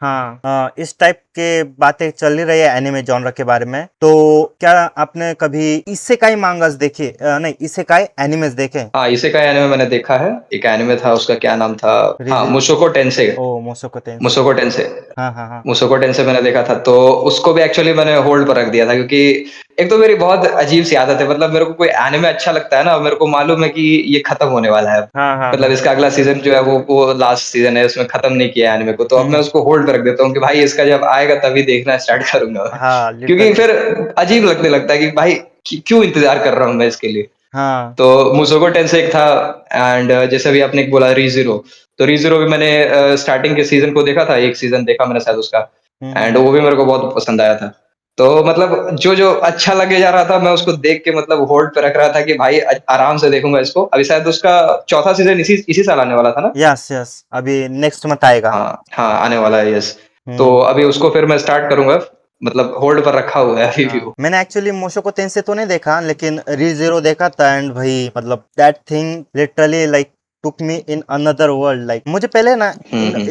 [SPEAKER 2] हाँ इस टाइप के बातें चल ही रही है एनिमे जॉनर के बारे में, तो क्या आपने कभी इसेकाई मांगास देखे, नहीं इसेकाई एनिमेस देखे?
[SPEAKER 1] हाँ, इसे का एनिमे मैंने देखा है। एक एनिमे था, उसका क्या नाम था? हाँ,
[SPEAKER 2] रिजी
[SPEAKER 1] मुसोको टेंसे।
[SPEAKER 2] ओ मोसोको टेंसेई।
[SPEAKER 1] मुसोको टेंसे।
[SPEAKER 2] हाँ हाँ हाँ।
[SPEAKER 1] मुसोको टेंसे मैंने देखा था, तो उसको भी एक्चुअली मैंने होल्ड पर रख दिया था, क्योंकि एक तो मेरी बहुत अजीब सी आदत है। मतलब मेरे को कोई एनिमे अच्छा लगता है ना, मेरे को मालूम है कि ये खत्म होने वाला है।
[SPEAKER 2] हाँ हाँ
[SPEAKER 1] मतलब
[SPEAKER 2] हाँ।
[SPEAKER 1] इसका अगला सीजन जो है वो लास्ट सीजन है, उसमें खत्म नहीं किया एनिमे को, तो अब मैं
[SPEAKER 2] हम्म।
[SPEAKER 1] उसको होल्ड पर रख देता हूँ कि भाई इसका जब आएगा तभी देखना स्टार्ट करूंगा मैं।
[SPEAKER 2] हाँ
[SPEAKER 1] क्योंकि
[SPEAKER 2] लिटरली।
[SPEAKER 1] फिर अजीब लगने लगता है कि भाई क्यों इंतजार कर रहा हूँ मैं इसके लिए।
[SPEAKER 2] हाँ।
[SPEAKER 1] तो मुसोको टेंसे एक था। एंड जैसे भी आपने एक बोला रीजीरो, तो रीजीरो भी मैंने स्टार्टिंग के सीजन को देखा था, एक सीजन देखा मैंने शायद उसका। एंड
[SPEAKER 2] हम्म।
[SPEAKER 1] वो भी मेरे को बहुत पसंद आया था। तो मतलब जो जो अच्छा लगे जा रहा था, मैं उसको देख के मतलब होल्ड पे रख रहा था कि भाई आराम से देखूंगा इसको। अभी शायद उसका चौथा सीजन इसी इसी साल आने वाला था ना।
[SPEAKER 2] यस यस, अभी नेक्स्ट मंथ आएगा।
[SPEAKER 1] हाँ हाँ, आने वाला है, यस। तो
[SPEAKER 2] हम्म।
[SPEAKER 1] अभी उसको फिर मैं स्टार्ट करूंगा, मतलब होल्ड पर रखा हुआ है अभी भी
[SPEAKER 2] हाँ
[SPEAKER 1] वो।
[SPEAKER 2] मैंने एक्चुअली मोशोको टेंसे तो नहीं देखा, लेकिन री जीरो देखा था, एंड भाई मतलब that thing literally like took me in another world. Like मुझे पहले ना इन
[SPEAKER 1] हम्म।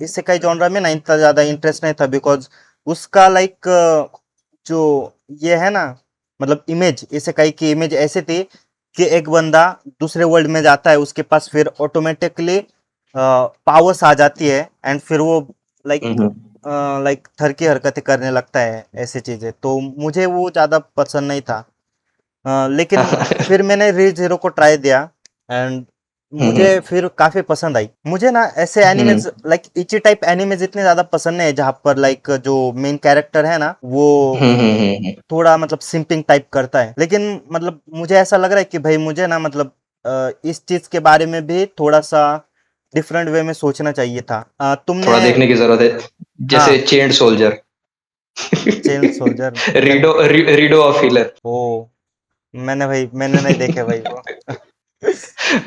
[SPEAKER 2] इसेकाई जॉनरा में ना इतना ज्यादा इंटरेस्ट नहीं था, बिकॉज उसका लाइक जो ये है ना, मतलब इमेज, इसेकाई की इमेज ऐसे थी कि एक बंदा दूसरे वर्ल्ड में जाता है, उसके पास फिर ऑटोमेटिकली पावर्स आ जाती है, एंड फिर वो लाइक
[SPEAKER 1] हम्म।
[SPEAKER 2] लाइक थर की हरकतें करने लगता है, ऐसी चीजें तो मुझे वो ज़्यादा पसंद नहीं था। लेकिन फिर मैंने री जीरो को ट्राई दिया, एंड मुझे
[SPEAKER 1] हम्म।
[SPEAKER 2] फिर काफ़ी पसंद आई। मुझे ना ऐसे
[SPEAKER 1] हम्म।
[SPEAKER 2] एनिमेज लाइक इची टाइप एनिमेज इतने ज़्यादा पसंद नहीं है जहाँ पर लाइक जो मेन कैरेक्टर है ना वो थोड़ा मतलब सिंपिंग टाइप करता है, लेकिन मतलब मुझे ऐसा लग रहा है कि भाई मुझे ना मतलब इस चीज़ के बारे में भी थोड़ा सा डिफरेंट वे में सोचना चाहिए था। तुमने?
[SPEAKER 1] थोड़ा देखने की जरूरत है, जैसे
[SPEAKER 2] हाँ।
[SPEAKER 1] चेंड सोल्जर।
[SPEAKER 2] Chain soldier. मैंने
[SPEAKER 1] रीडो ऑफ हीलर।
[SPEAKER 2] ओ मैंने नहीं देखे भाई वो।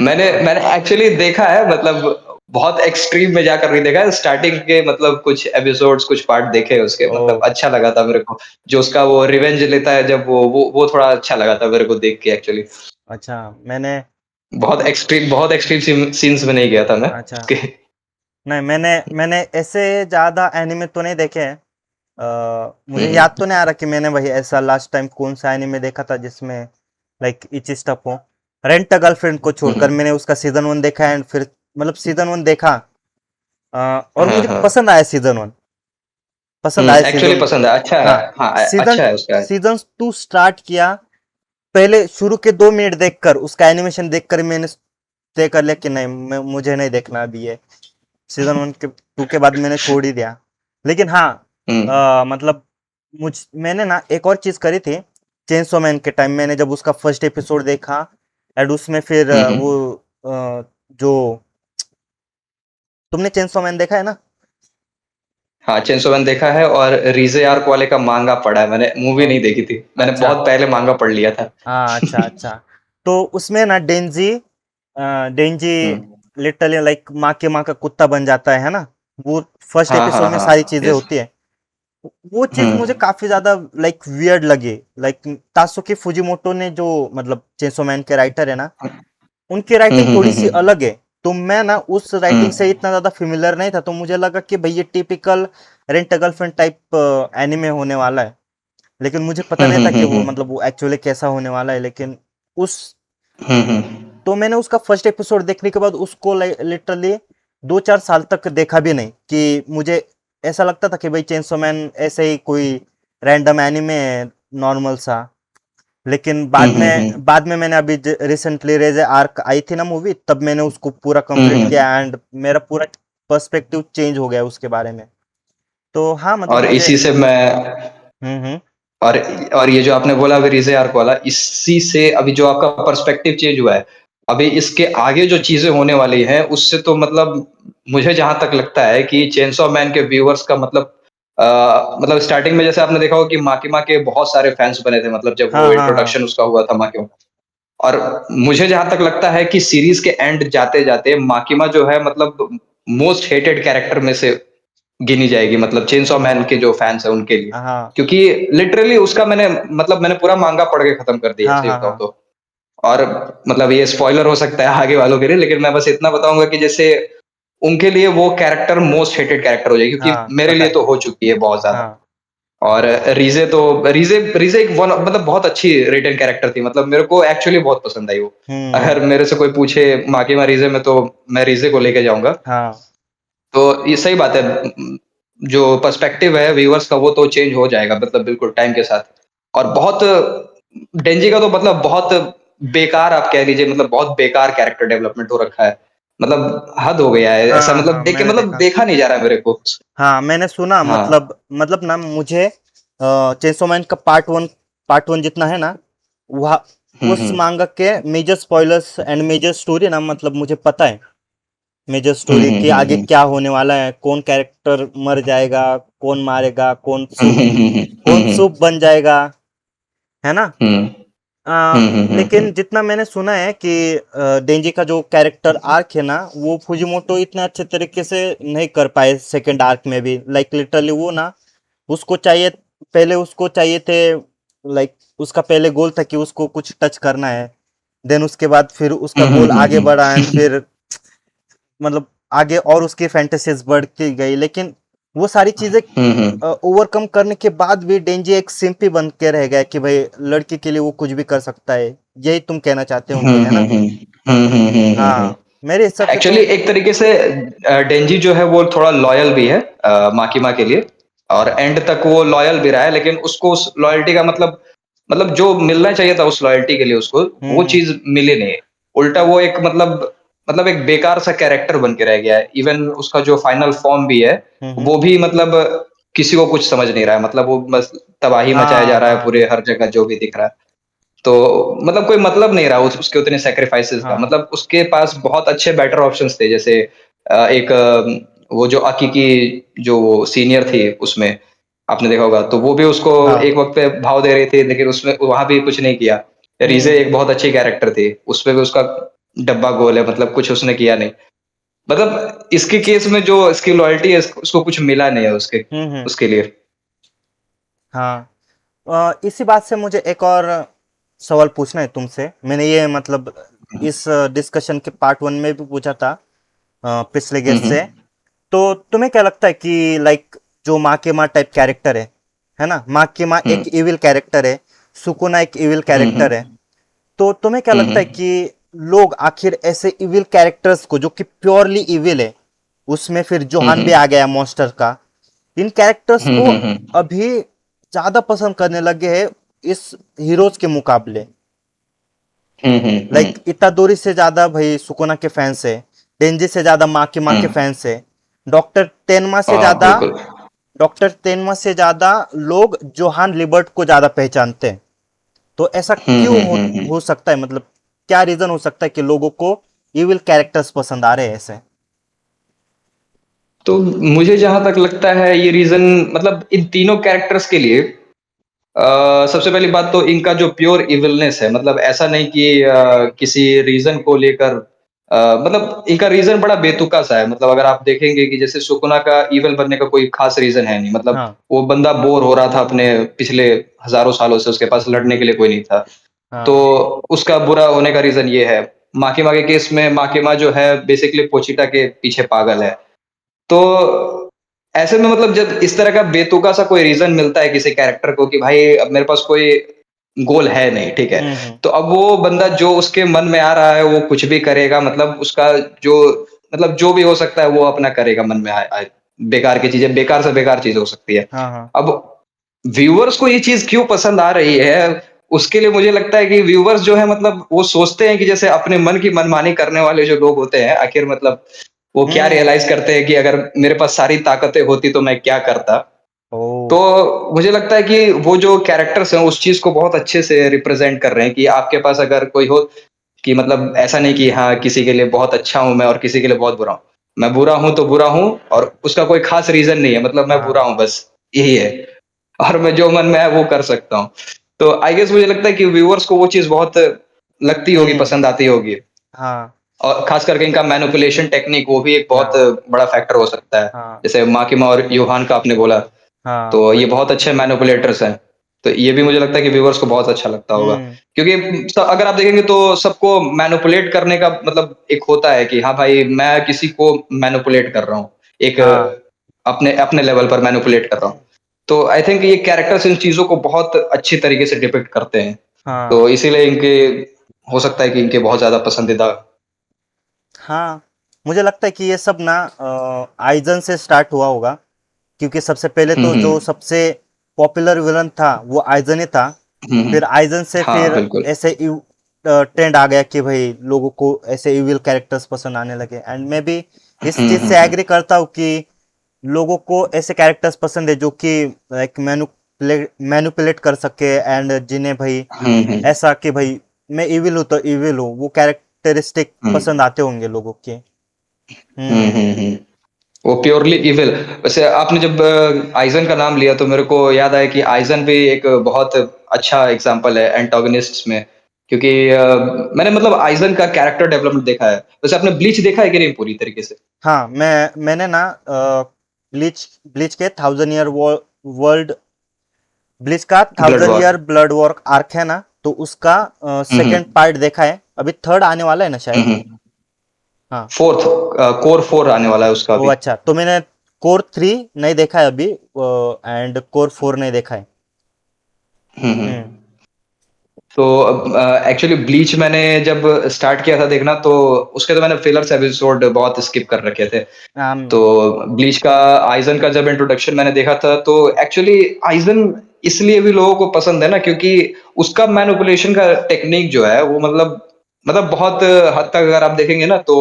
[SPEAKER 1] मैंने एक्चुअली देखा है, मतलब बहुत एक्सट्रीम में जाकर नहीं देखा है। स्टार्टिंग के मतलब कुछ एपिसोड्स, कुछ पार्ट देखे हैं उसके,
[SPEAKER 2] ओ
[SPEAKER 1] मतलब अच्छा लगा था मेरे को। जो उसका वो रिवेंज लेता है जब वो थोड़ा अच्छा लगा था मेरे को देख के एक्चुअली।
[SPEAKER 2] अच्छा। मैंने
[SPEAKER 1] बहुत एक्सट्रीम सीन्स में नहीं गया था मैं
[SPEAKER 2] अच्छा,
[SPEAKER 1] उसके।
[SPEAKER 2] नहीं मैंने मैंने ऐसे ज्यादा एनिमे तो नहीं देखे हैं। मुझे
[SPEAKER 1] हम्म।
[SPEAKER 2] याद तो नहीं आ रहा कि मैंने वही ऐसा लास्ट टाइम कौन सा एनिमे देखा था जिसमें लाइक इची स्टफ हो। रेंट अ गर्लफ्रेंड को छोड़कर
[SPEAKER 1] हम्म।
[SPEAKER 2] मैंने उसका सीजन वन देखा, एंड फिर मतलब सीजन वन देखा, और
[SPEAKER 1] हाँ
[SPEAKER 2] मुझे
[SPEAKER 1] हाँ।
[SPEAKER 2] पसंद आया सीजन वन। पसंद आया
[SPEAKER 1] एक्चुअली
[SPEAKER 2] सीजन।
[SPEAKER 1] पसंद है, अच्छा है।
[SPEAKER 2] हाँ,
[SPEAKER 1] हाँ,
[SPEAKER 2] सीजन
[SPEAKER 1] अच्छा है उसका।
[SPEAKER 2] सीजन 2 स्टार्ट किया, पहले शुरू के 2 मिनट देखकर उसका एनिमेशन देखकर मैंने तय कर लिया कि नहीं, मुझे नहीं देखना अभी ये। सीजन 1 के 2 के बाद मैंने छोड़ ही दिया। लेकिन हाँ,
[SPEAKER 1] हम्म
[SPEAKER 2] मतलब मैंने ना एक और चीज करी थी। चेंसो मैन के टाइम मैंने जब उसका फर्स्ट एपिसोड देखा, एंड उसमें फिर वो जो, तुमने चेंसो मैन देखा है ना?
[SPEAKER 1] हाँ, चेंसो मैन देखा है, और रीजे आर्क वाले का मांगा पढ़ा है मैंने, मूवी
[SPEAKER 2] अ,
[SPEAKER 1] नहीं देखी थी, मैंने
[SPEAKER 2] अच्छा।
[SPEAKER 1] बहुत पहले मांगा पढ़ लिया था।
[SPEAKER 2] हाँ, अच्छा अच्छा। तो उसमें ना डेंजी
[SPEAKER 1] हम्म
[SPEAKER 2] लिटरली लाइक माँ के माँ का कुत्ता बन जाता है ना? वो फर्स्ट
[SPEAKER 1] हाँ
[SPEAKER 2] एपिसोड
[SPEAKER 1] हाँ
[SPEAKER 2] में सारी
[SPEAKER 1] हाँ,
[SPEAKER 2] चीजें
[SPEAKER 1] यस।
[SPEAKER 2] होती है। वो चीज मुझे
[SPEAKER 1] हम्म
[SPEAKER 2] काफी ज्यादा लाइक वियर्ड लगी। लाइक तासुकी फुजिमोटो ने जो, मतलब चेंसो मैन के राइटर है ना, उनकी राइटिंग थोड़ी सी
[SPEAKER 1] हम्म
[SPEAKER 2] अलग है। तो मैं ना उस राइटिंग से
[SPEAKER 1] हम्म
[SPEAKER 2] इतना ज्यादा फेमिलियर नहीं था, तो मुझे लगा कि भाई ये typical rent a girlfriend type anime होने वाला है। लेकिन मुझे पता नहीं था कि वो,
[SPEAKER 1] हम्म
[SPEAKER 2] मतलब वो एक्चुअली कैसा होने वाला है। लेकिन उस
[SPEAKER 1] हम्म
[SPEAKER 2] तो मैंने उसका फर्स्ट एपिसोड देखने के बाद उसको लिटरली 2-4 साल तक देखा भी नहीं, कि मुझे ऐसा लगता था कि भाई चेंसो मैन ऐसे ही कोई रैंडम एनिमे है, नॉर्मल सा। लेकिन
[SPEAKER 1] हम्म
[SPEAKER 2] बाद में मैंने अभी रिसेंटली रेज आर्क आई थी ना मूवी, तब मैंने उसको पूरा कंप्लीट
[SPEAKER 1] हम्म।
[SPEAKER 2] किया, एंड मेरा पूरा पर्सपेक्टिव चेंज हो गया उसके बारे में। तो हाँ, मतलब
[SPEAKER 1] और
[SPEAKER 2] मुझे।
[SPEAKER 1] इसी से मैं,
[SPEAKER 2] हम्म।
[SPEAKER 1] और और ये जो आपने बोला अभी रीजे आर्क वाला, इसी से अभी जो आपका पर्सपेक्टिव चेंज हुआ है, अभी इसके आगे जो चीजें होने वाली हैं उससे तो मतलब मुझे जहां तक लगता है कि चेंसॉ मैन के व्यूअर्स का मतलब मतलब स्टार्टिंग में जैसे आपने देखा होगा कि माकिमा के बहुत सारे फैंस बने थे, मतलब जब
[SPEAKER 2] हाँ
[SPEAKER 1] वो
[SPEAKER 2] हाँ हाँ
[SPEAKER 1] इंट्रोडक्शन उसका हुआ था माकिमा। और मुझे जहां तक लगता है कि सीरीज के एंड जाते जाते माकिमा जो है मतलब मोस्ट हेटेड कैरेक्टर में से गिनी जाएगी, मतलब चेंसॉ मैन के जो फैंस हैं उनके लिए।
[SPEAKER 2] हाँ
[SPEAKER 1] क्योंकि लिटरली उसका मैंने मतलब मैंने पूरा मांगा पढ़ के खत्म कर दिया है,
[SPEAKER 2] हाँ
[SPEAKER 1] सही
[SPEAKER 2] हाँ
[SPEAKER 1] बताऊं
[SPEAKER 2] हाँ
[SPEAKER 1] तो। और मतलब ये स्पॉइलर हो सकता है आगे वालों के लिए, लेकिन मैं बस इतना बताऊंगा कि जैसे उनके लिए वो कैरेक्टर मोस्ट हेटेड कैरेक्टर हो जाएगी, क्योंकि
[SPEAKER 2] हाँ,
[SPEAKER 1] मेरे
[SPEAKER 2] पता
[SPEAKER 1] लिए
[SPEAKER 2] है।
[SPEAKER 1] तो हो चुकी है बहुत ज्यादा।
[SPEAKER 2] हाँ।
[SPEAKER 1] और रीजे तो, रीजे रीजे एक वन मतलब बहुत अच्छी रिटर्न कैरेक्टर थी, मतलब मेरे को एक्चुअली बहुत पसंद आई वो।
[SPEAKER 2] हम्म।
[SPEAKER 1] अगर मेरे से कोई पूछे माकिमा रीजे में, तो मैं रीजे को लेके जाऊंगा।
[SPEAKER 2] हाँ
[SPEAKER 1] तो ये सही बात है, जो पर्सपेक्टिव है व्यूअर्स का वो तो चेंज हो जाएगा, मतलब बिल्कुल टाइम के साथ। और बहुत डेंजी का तो मतलब बहुत बेकार आप कह लीजिए, मतलब बहुत बेकार कैरेक्टर डेवलपमेंट हो रखा है, मतलब हद हो गया है ऐसा,
[SPEAKER 2] हाँ
[SPEAKER 1] मतलब
[SPEAKER 2] हाँ,
[SPEAKER 1] देख के
[SPEAKER 2] मैंने
[SPEAKER 1] मतलब
[SPEAKER 2] देखा।
[SPEAKER 1] देखा नहीं जा रहा मेरे को।
[SPEAKER 2] हाँ, मैंने सुना,
[SPEAKER 1] हाँ।
[SPEAKER 2] मतलब ना मुझे चेंसो मैन का पार्ट वन जितना है ना, वह उस
[SPEAKER 1] हम्म।
[SPEAKER 2] मांगा के major spoilers and major story ना, मतलब मुझे पता है मेजर स्टोरी के आगे
[SPEAKER 1] हम्म।
[SPEAKER 2] क्या होने वाला है, कौन कैरेक्टर मर जाएगा, कौन मारेगा, कौन
[SPEAKER 1] हम्म
[SPEAKER 2] सूप बन जाएगा, है ना?
[SPEAKER 1] हम्म
[SPEAKER 2] लेकिन जितना मैंने सुना है कि डेंजी का जो कैरेक्टर आर्क है ना, वो फुजिमोटो इतने अच्छे तरीके से नहीं कर पाए सेकंड आर्क में भी। लाइक लिटरली वो ना, उसको चाहिए, पहले उसको चाहिए थे, लाइक उसका पहले गोल था कि उसको कुछ टच करना है। देन उसके बाद फिर उसका गोल आगे बढ़ा, एंड फिर मतलब आगे और उसकी फैंटेसीज बढ़ती गई। लेकिन वो सारी चीजें
[SPEAKER 1] हम्म
[SPEAKER 2] ओवरकम करने के बाद भी डेंजी एक सिंपी बन के रह गया, कि भाई लड़की के लिए वो कुछ भी कर सकता है। यही तुम कहना चाहते होंगे, है ना? हाँ, मेरे हिसाब से तो।
[SPEAKER 1] एक्चुअली एक तरीके से डेंजी जो है वो थोड़ा लॉयल भी है माकिमा के लिए, और एंड तक वो लॉयल भी रहा है, लेकिन उसको उस लॉयल्टी का मतलब जो मिलना चाहिए था उस लॉयल्टी के लिए उसको, वो
[SPEAKER 2] हम्म।
[SPEAKER 1] चीज मिली नहीं। उल्टा वो एक मतलब एक बेकार सा कैरेक्टर बन के रह गया है। इवन उसका जो फाइनल फॉर्म भी है,
[SPEAKER 2] हम्म।
[SPEAKER 1] वो भी मतलब किसी को कुछ समझ नहीं रहा है, मतलब वो बस तबाही मचाया जा
[SPEAKER 2] हाँ
[SPEAKER 1] रहा है
[SPEAKER 2] हाँ
[SPEAKER 1] पूरे हर जगह जो भी दिख रहा है। तो मतलब कोई मतलब नहीं रहा उसके उतने सैक्रिफाइसेस का,
[SPEAKER 2] हाँ
[SPEAKER 1] मतलब उसके पास बहुत अच्छे बेटर ऑप्शंस थे, जैसे एक वो जो अकी की जो सीनियर थी उसमें, आपने देखा होगा, तो वो भी उसको
[SPEAKER 2] हाँ।
[SPEAKER 1] एक वक्त पे भाव दे रही थी, लेकिन उसमें वहां भी कुछ नहीं किया। रीजे
[SPEAKER 2] हम्म
[SPEAKER 1] एक बहुत अच्छी कैरेक्टर थी, उसपे भी उसका डब्बा गोल है, मतलब कुछ उसने किया नहीं। मतलब इसके केस में जो इसकी लॉयल्टी है, उसको कुछ मिला नहीं है उसके
[SPEAKER 2] हम्म।
[SPEAKER 1] उसके लिए।
[SPEAKER 2] हाँ, इसी बात से मुझे एक और सवाल पूछना है तुमसे। मैंने ये मतलब इस डिस्कशन के पार्ट 1 में भी पूछा था पिछले गेस्ट से।
[SPEAKER 1] हम्म
[SPEAKER 2] तो तुम्हें क्या लगता है कि लाइक जो माँ के माँ टाइप कैरेक्टर है ना, माँ की माँ एक
[SPEAKER 1] हम्म
[SPEAKER 2] इविल कैरेक्टर है, सुकुना एक इविल कैरेक्टर है।
[SPEAKER 1] हम्म
[SPEAKER 2] तो तुम्हें क्या लगता है
[SPEAKER 1] हम्म
[SPEAKER 2] कि लोग आखिर ऐसे इविल कैरेक्टर्स को, जो कि प्योरली इविल है, उसमें फिर जोहान भी
[SPEAKER 1] हम्म
[SPEAKER 2] आ गया मॉन्स्टर का, इन कैरेक्टर्स
[SPEAKER 1] हुँ,
[SPEAKER 2] को
[SPEAKER 1] हुँ, हुँ।
[SPEAKER 2] अभी ज्यादा पसंद करने लगे हैं इस हीरोज के मुकाबले।
[SPEAKER 1] हुँ, हुँ, हुँ।
[SPEAKER 2] लाइक इत्तादोरी से ज्यादा भाई सुकोना के फैंस है, डेंजी से ज्यादा माँ
[SPEAKER 1] हुँ।
[SPEAKER 2] के फैंस है, डॉक्टर तेनमा से
[SPEAKER 1] हाँ,
[SPEAKER 2] ज्यादा
[SPEAKER 1] बिल्कुल।
[SPEAKER 2] डॉक्टर तेनमा से ज्यादा लोग जोहान लिबर्ट को ज्यादा पहचानते हैं। तो ऐसा
[SPEAKER 1] हुँ,
[SPEAKER 2] क्यों
[SPEAKER 1] हुँ, हुँ, हुँ।
[SPEAKER 2] हो सकता है, मतलब क्या रीजन हो सकता है कि लोगों को इविल कैरेक्टर्स पसंद आ रहे हैं ऐसे?
[SPEAKER 1] तो मुझे जहाँ तक लगता है ये रीज़न मतलब इन तीनों कैरेक्टर्स के लिए सबसे पहली बात तो इनका जो प्योर इविलनेस है मतलब ऐसा नहीं कि किसी रीज़न को लेकर मतलब इनका रीज़न बड़ा बेतुका-सा है। मतलब अगर आप देखेंगे कि जैसे सुकुना का इविल बनने का कोई ख़ास रीज़न है नहीं। मतलब
[SPEAKER 2] हाँ
[SPEAKER 1] वो बंदा बोर हो रहा था अपने पिछले हज़ारों सालों से उसके पास लड़ने के लिए कोई नहीं था। तो
[SPEAKER 2] हाँ।
[SPEAKER 1] उसका बुरा होने का रीज़न ये है। माकिमा के केस में माकिमा जो है बेसिकली पोचिटा के पीछे पागल है। तो ऐसे में मतलब जब इस तरह का बेतुका सा कोई रीज़न मिलता है किसी कैरेक्टर को कि भाई अब मेरे पास कोई गोल है नहीं, ठीक है?
[SPEAKER 2] हम्म।
[SPEAKER 1] तो अब वो बंदा जो उसके मन में आ रहा है वो कुछ भी करेगा मतलब उसका जो मतलब जो भी हो सकता है वो अपना करेगा मन में आए आए बेकार की चीज़ें बेकार से बेकार चीज़ हो सकती है।
[SPEAKER 2] हाँ हाँ।
[SPEAKER 1] अब व्यूअर्स को ये चीज़ क्यों पसंद आ रही है, उसके लिए मुझे लगता है कि व्यूअर्स जो है मतलब वो सोचते हैं कि जैसे अपने मन की मनमानी करने वाले जो लोग होते हैं, आखिर मतलब वो क्या
[SPEAKER 2] हम्म।
[SPEAKER 1] रियलाइज़ करते हैं कि अगर मेरे पास सारी ताकतें होती तो मैं क्या करता?
[SPEAKER 2] ओ।
[SPEAKER 1] तो मुझे लगता है कि वो जो कैरेक्टर्स हैं उस चीज़ को बहुत अच्छे से रिप्रेज़ेंट कर रहे हैं कि आपके पास अगर कोई हो कि मतलब ऐसा नहीं कि हाँ, किसी के लिए बहुत अच्छा हूँ मैं और किसी के लिए बहुत बुरा हूँ। मैं बुरा हूँ तो बुरा हूँ और उसका कोई ख़ास रीज़न नहीं है मतलब मैं बुरा
[SPEAKER 2] हाँ।
[SPEAKER 1] हूँ बस, यही है। और मैं जो मन में आए वो कर सकता हूँ। तो आई गेस मुझे लगता है कि व्यूअर्स को वो चीज़ बहुत लगती होगी,
[SPEAKER 2] हम्म।
[SPEAKER 1] पसंद आती होगी।
[SPEAKER 2] हाँ
[SPEAKER 1] और ख़ास करके इनका मैनिपुलेशन टेक्निक वो भी एक बहुत
[SPEAKER 2] हाँ
[SPEAKER 1] बड़ा फैक्टर हो सकता है।
[SPEAKER 2] हाँ
[SPEAKER 1] जैसे माकिमा और यूहान का आपने बोला,
[SPEAKER 2] हाँ
[SPEAKER 1] तो ये
[SPEAKER 2] वही।
[SPEAKER 1] बहुत अच्छे मैनिपुलेटर्स हैं। तो ये भी मुझे लगता है कि व्यूअर्स को बहुत अच्छा लगता होगा।
[SPEAKER 2] हम्म।
[SPEAKER 1] क्योंकि अगर आप देखेंगे तो सबको मैनिपुलेट करने का मतलब एक होता है कि हाँ भाई, मैं किसी को मैनिपुलेट कर रहा हूँ। एक
[SPEAKER 2] हाँ।
[SPEAKER 1] अपने अपने लेवल पर मैनिपुलेट कर रहा हूँ। तो आई थिंक ये कैरेक्टर्स इन चीज़ों को बहुत अच्छी तरीके से डिपिक्ट करते हैं। तो
[SPEAKER 2] हाँ
[SPEAKER 1] इसीलिए इनके हो सकता है कि इनके बहुत ज़्यादा पसंदीदा।
[SPEAKER 2] हाँ। मुझे लगता है कि ये सब ना आइजन से स्टार्ट हुआ होगा, क्योंकि सबसे पहले
[SPEAKER 1] हुँ,
[SPEAKER 2] तो जो
[SPEAKER 1] हुँ।
[SPEAKER 2] सबसे पॉपुलर विलन था वो आइजन ही था।
[SPEAKER 1] हुँ, हुँ।
[SPEAKER 2] फिर आइजन से
[SPEAKER 1] हाँ,
[SPEAKER 2] फिर
[SPEAKER 1] बिल्कुल।
[SPEAKER 2] ऐसे ट्रेंड आ गया कि भाई लोगों को ऐसे इविल कैरेक्टर्स पसंद आने लगे, एंड मैं भी इस
[SPEAKER 1] हुँ,
[SPEAKER 2] चीज
[SPEAKER 1] हुँ,
[SPEAKER 2] से
[SPEAKER 1] हुँ।
[SPEAKER 2] एग्री करता हूँ कि लोगों को ऐसे कैरेक्टर्स पसंद है जो कि लाइक मैनुपुलेट कर सके, एंड जिन्हें भाई
[SPEAKER 1] हुँ, हुँ।
[SPEAKER 2] ऐसा कि भाई मैं इविल हूँ तो इविल हूँ, वो कैरेक्टरिस्टिक
[SPEAKER 1] हुँ।
[SPEAKER 2] पसंद आते होंगे लोगों के।
[SPEAKER 1] हुँ,
[SPEAKER 2] हम्म।
[SPEAKER 1] हुँ, हुँ। वो प्योरली इविल। वैसे आपने जब आइज़न का नाम लिया तो मेरे को याद आया कि आइज़न भी एक बहुत अच्छा एग्ज़ाम्पल है एंटागोनिस्ट्स में। क्योंकि मैंने मतलब आइज़न का कैरेक्टर डेवलपमेंट देखा है। वैसे आपने ब्लीच देखा है कि नहीं पूरी तरीके से?
[SPEAKER 2] हाँ, मैंने ना ब्लीच ब्लीच के थाउजेंड ईयर वर्ल्ड ब्लीच का
[SPEAKER 1] blood
[SPEAKER 2] thousand
[SPEAKER 1] war.
[SPEAKER 2] Year blood war arc है ना, तो उसका
[SPEAKER 1] हुँ,
[SPEAKER 2] सेकेंड
[SPEAKER 1] हुँ।
[SPEAKER 2] पार्ट देखा है, अभी थर्ड आने वाला है ना
[SPEAKER 1] हुँ,
[SPEAKER 2] शायद।
[SPEAKER 1] हुँ।
[SPEAKER 2] हाँ।
[SPEAKER 1] 4th कोर 4 आने वाला है उसका
[SPEAKER 2] ओ
[SPEAKER 1] अभी।
[SPEAKER 2] अच्छा, तो मैंने कोर 3 नहीं देखा है अभी, एंड कोर 4 नहीं देखा है।
[SPEAKER 1] हुँ, हुँ।
[SPEAKER 2] हम्म।
[SPEAKER 1] तो एक्चुअली ब्लीच मैंने जब स्टार्ट किया था देखना तो उसके तो मैंने फिलर्स एपिसोड बहुत स्किप कर रखे थे। तो ब्लीच का आइज़न का जब इंट्रोडक्शन मैंने देखा था तो एक्चुअली आइज़न इसलिए भी लोगों को पसंद है ना क्योंकि उसका मैनिपुलेशन का टेक्नीक जो है वो मतलब बहुत हद तक अगर आप देखेंगे ना तो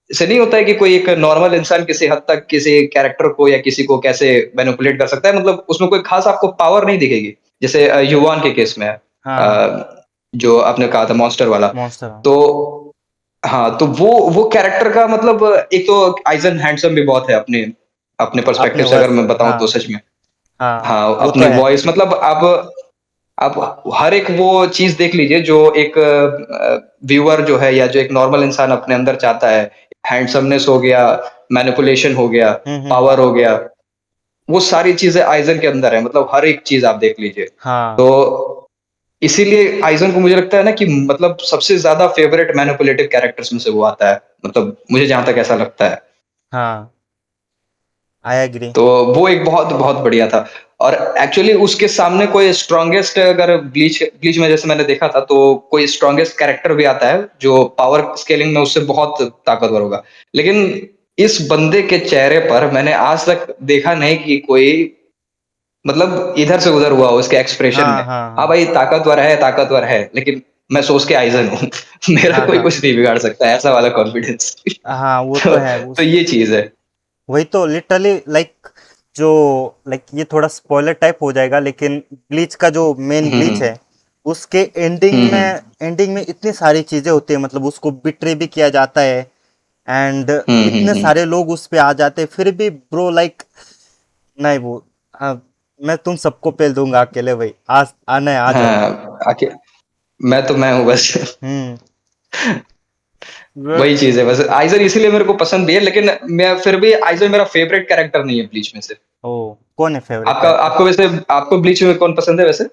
[SPEAKER 1] ऐसे नहीं होता है कि कोई एक नॉर्मल इंसान किसी हद तक किसी कैरेक्टर को या किसी को कैसे मैनिपुलेट कर सकता है मतलब उसमें कोई खास आपको पावर नहीं दिखेगी। जैसे युवान के केस में है
[SPEAKER 2] हाँ हाँ।
[SPEAKER 1] जो आपने कहा था मॉन्स्टर वाला।
[SPEAKER 2] मॉन्स्टर।
[SPEAKER 1] तो हाँ, तो वो कैरेक्टर का मतलब एक तो आइज़न हैंडसम भी बहुत है अपने अपने
[SPEAKER 2] अपने
[SPEAKER 1] पर्सपेक्टिव से अगर
[SPEAKER 2] वर्ष।
[SPEAKER 1] मैं बताऊँ तो
[SPEAKER 2] हाँ
[SPEAKER 1] सच में।
[SPEAKER 2] हाँ,
[SPEAKER 1] हाँ,
[SPEAKER 2] वो तो
[SPEAKER 1] अपनी
[SPEAKER 2] है।
[SPEAKER 1] वॉइस मतलब आप हर एक वो चीज़ देख लीजिए जो एक व्यूअर जो है या जो एक नॉर्मल इंसान अपने अंदर चाहता है। हैंडसमनेस हो गया, मैनिपुलेशन हो गया,
[SPEAKER 2] हम्म।
[SPEAKER 1] पावर हो गया, वो सारी चीज़ें आइज़न के अंदर है मतलब हर एक चीज़ आप देख लीजिए।
[SPEAKER 2] हाँ
[SPEAKER 1] तो इसीलिए आइज़न को मुझे लगता है ना कि मतलब सबसे ज़्यादा फ़ेवरेट मैनिपुलेटिव कैरेक्टर्स में से वो आता है। मतलब मुझे जहाँ तक ऐसा लगता है।
[SPEAKER 2] हाँ, आई एग्री।
[SPEAKER 1] तो वो एक बहुत बहुत बढ़िया था और एक्चुअली उसके सामने कोई स्ट्रॉन्गेस्ट अगर ब्लीच ब्लीच में जैसे मैंने देखा था तो कोई स्ट्रॉन्गेस्ट कैरेक्टर भी आता है जो पावर स्केलिंग में उससे बहुत ताकतवर होगा। लेकिन इस बंदे के चेहरे पर मैंने आज तक देखा नहीं कि कोई मतलब इधर से उधर हुआ हो उसके एक्सप्रेशन
[SPEAKER 2] हाँ
[SPEAKER 1] में।
[SPEAKER 2] हाँ
[SPEAKER 1] हाँ
[SPEAKER 2] हाँ
[SPEAKER 1] भाई ताकतवर है, लेकिन मैं सोच के आइज़न हूँ। मेरा
[SPEAKER 2] हाँ
[SPEAKER 1] कोई
[SPEAKER 2] हाँ
[SPEAKER 1] कुछ नहीं बिगाड़ सकता, ऐसा वाला कॉन्फिडेंस।
[SPEAKER 2] हाँ, वो तो
[SPEAKER 1] तो
[SPEAKER 2] है
[SPEAKER 1] तो ये चीज़ है।
[SPEAKER 2] वही तो लिटरली लाइक जो लाइक ये थोड़ा स्पॉइलर टाइप हो जाएगा, लेकिन ब्लीच का जो मेन
[SPEAKER 1] हुँ,
[SPEAKER 2] ब्लीच
[SPEAKER 1] हुँ।
[SPEAKER 2] है उसके
[SPEAKER 1] हुँ, हुँ।
[SPEAKER 2] एंडिंग में इतनी सारी चीजें होती है, मतलब उसको बिट्रे भी किया जाता है एंड
[SPEAKER 1] हुँ, हुँ,
[SPEAKER 2] इतने
[SPEAKER 1] हुँ।
[SPEAKER 2] सारे लोग उस पे आ जाते हैं, फिर भी ब्रो लाइक नहीं वो हाँ, मैं तुम सबको पेल दूंगा अकेले भाई, आज आना है आ जाओ।
[SPEAKER 1] हाँ, मैं हूँ बस।
[SPEAKER 2] हम्म।
[SPEAKER 1] वही चीज़ है बस। आइज़न इसीलिए मेरे को पसंद भी है, लेकिन मैं फिर भी आइज़न मेरा फेवरेट कैरेक्टर नहीं है ब्लीच में से।
[SPEAKER 2] ओ, कौन है फेवरेट
[SPEAKER 1] आपका
[SPEAKER 2] कैरेक्टर?
[SPEAKER 1] आपको वैसे आपको ब्लीच में कौन पसंद है वैसे?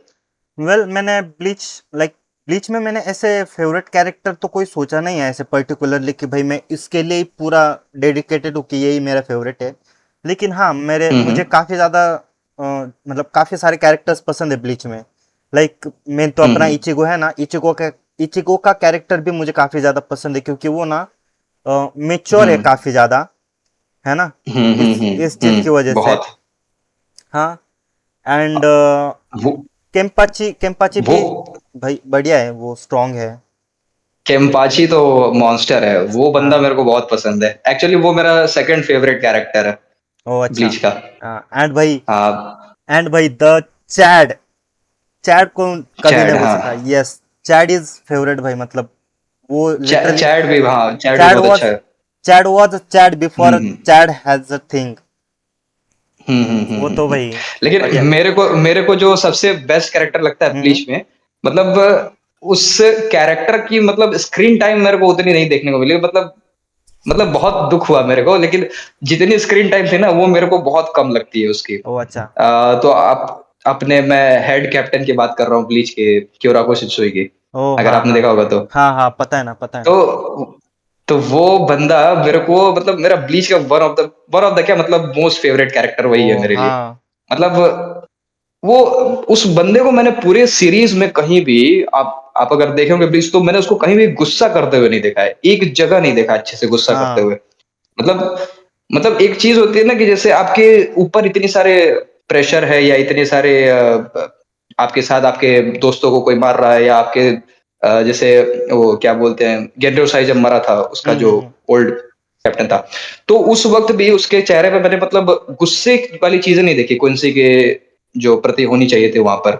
[SPEAKER 2] वेल मैंने ब्लीच लाइक ब्लीच में मैंने ऐसे फेवरेट कैरेक्टर तो कोई सोचा नहीं है ऐसे पर्टिकुलरली कि भाई मैं इसके लिए ही पूरा डेडिकेटेड हूँ कि यही मेरा फेवरेट है। लेकिन हाँ मेरे
[SPEAKER 1] हुँ,
[SPEAKER 2] मुझे
[SPEAKER 1] हुँ।
[SPEAKER 2] काफ़ी ज़्यादा मतलब काफ़ी सारे कैरेक्टर्स पसंद है ब्लीच में। लाइक मेन तो
[SPEAKER 1] हुँ,
[SPEAKER 2] अपना
[SPEAKER 1] हुँ।
[SPEAKER 2] इचिगो है ना, इचिगो का कैरेक्टर भी मुझे काफ़ी ज़्यादा पसंद है क्योंकि वो ना मेच्योर है
[SPEAKER 1] हुँ।
[SPEAKER 2] काफ़ी ज़्यादा, है ना,
[SPEAKER 1] हुँ, हुँ,
[SPEAKER 2] इस
[SPEAKER 1] हुँ,
[SPEAKER 2] चीज़ की
[SPEAKER 1] हुँ।
[SPEAKER 2] वजह से।
[SPEAKER 1] बहुत।
[SPEAKER 2] हाँ एंड
[SPEAKER 1] वो
[SPEAKER 2] केम्पाची केम्पाची
[SPEAKER 1] वो
[SPEAKER 2] भी भाई बढ़िया है, वो स्ट्रांग है।
[SPEAKER 1] केम्पाची तो मॉन्स्टर है। वो बंदा
[SPEAKER 2] हाँ।
[SPEAKER 1] मेरे को बहुत पसंद है। एक्चुअली वो मेरा सेकंड फेवरेट कैरेक्टर है
[SPEAKER 2] ओ अच्छा।
[SPEAKER 1] ब्लीच का।
[SPEAKER 2] एंड भाई
[SPEAKER 1] हाँ,
[SPEAKER 2] द चैड, चैड को कभी
[SPEAKER 1] चैड
[SPEAKER 2] नहीं भूल सकता।
[SPEAKER 1] हाँ।
[SPEAKER 2] यस, चैड इज फेवरेट भाई, मतलब वो लिटरली
[SPEAKER 1] चैड भी हाँ, चैड भी
[SPEAKER 2] चैड
[SPEAKER 1] बहुत अच्छा
[SPEAKER 2] वाज
[SPEAKER 1] है।
[SPEAKER 2] चैड वाज चैड
[SPEAKER 1] हुँ,
[SPEAKER 2] बिफोर
[SPEAKER 1] हुँ।
[SPEAKER 2] Chad has a thing.
[SPEAKER 1] हुँ, हुँ, हुँ,
[SPEAKER 2] वो
[SPEAKER 1] हुँ,
[SPEAKER 2] तो
[SPEAKER 1] हुँ।
[SPEAKER 2] भाई
[SPEAKER 1] लेकिन
[SPEAKER 2] बढ़िया।
[SPEAKER 1] मेरे को जो सबसे बेस्ट कैरेक्टर लगता है
[SPEAKER 2] हम्म।
[SPEAKER 1] ब्लीच में, मतलब उस कैरेक्टर की मतलब स्क्रीन टाइम मेरे को उतनी नहीं देखने को मिली। मतलब बहुत दुःख हुआ मेरे को, लेकिन जितनी स्क्रीन टाइम थी ना, वो मेरे को बहुत कम लगती है उसकी।
[SPEAKER 2] ओ अच्छा।
[SPEAKER 1] तो आप अपने मैं हेड कैप्टन की बात कर रहा हूँ ब्लीच के, क्योराको शित्सुई की,
[SPEAKER 2] ओ
[SPEAKER 1] अगर
[SPEAKER 2] हाँ
[SPEAKER 1] आपने
[SPEAKER 2] हाँ
[SPEAKER 1] देखा होगा तो।
[SPEAKER 2] हाँ हाँ, पता है ना पता है ना।
[SPEAKER 1] तो तो वो बंदा मेरे को मतलब मेरा ब्लीच का वन ऑफ द क्या मतलब मोस्ट फेवरेट कैरेक्टर
[SPEAKER 2] ओ
[SPEAKER 1] वही है मेरे लिए।
[SPEAKER 2] हाँ।
[SPEAKER 1] मतलब वो उस बंदे को मैंने पूरे सीरीज में कहीं भी आप अगर देखेंगे ब्लीच, तो मैंने उसको कहीं भी गुस्सा करते हुए नहीं देखा है। एक जगह नहीं देखा अच्छे से गुस्सा करते
[SPEAKER 2] हाँ।
[SPEAKER 1] हुए। मतलब मतलब एक चीज़ होती है ना कि जैसे आपके ऊपर इतनी सारे प्रेशर है या इतने सारे आपके साथ आपके दोस्तों को कोई मार रहा है, या आपके जैसे वो क्या बोलते हैं, गेंडो साई जब मरा था उसका जो
[SPEAKER 2] हम्म।
[SPEAKER 1] ओल्ड कैप्टन था, तो उस वक़्त भी उसके चेहरे पे मैंने मतलब गुस्से वाली चीज़ें नहीं देखी, क्विंसी के जो प्रति होनी चाहिए थी वहाँ पर।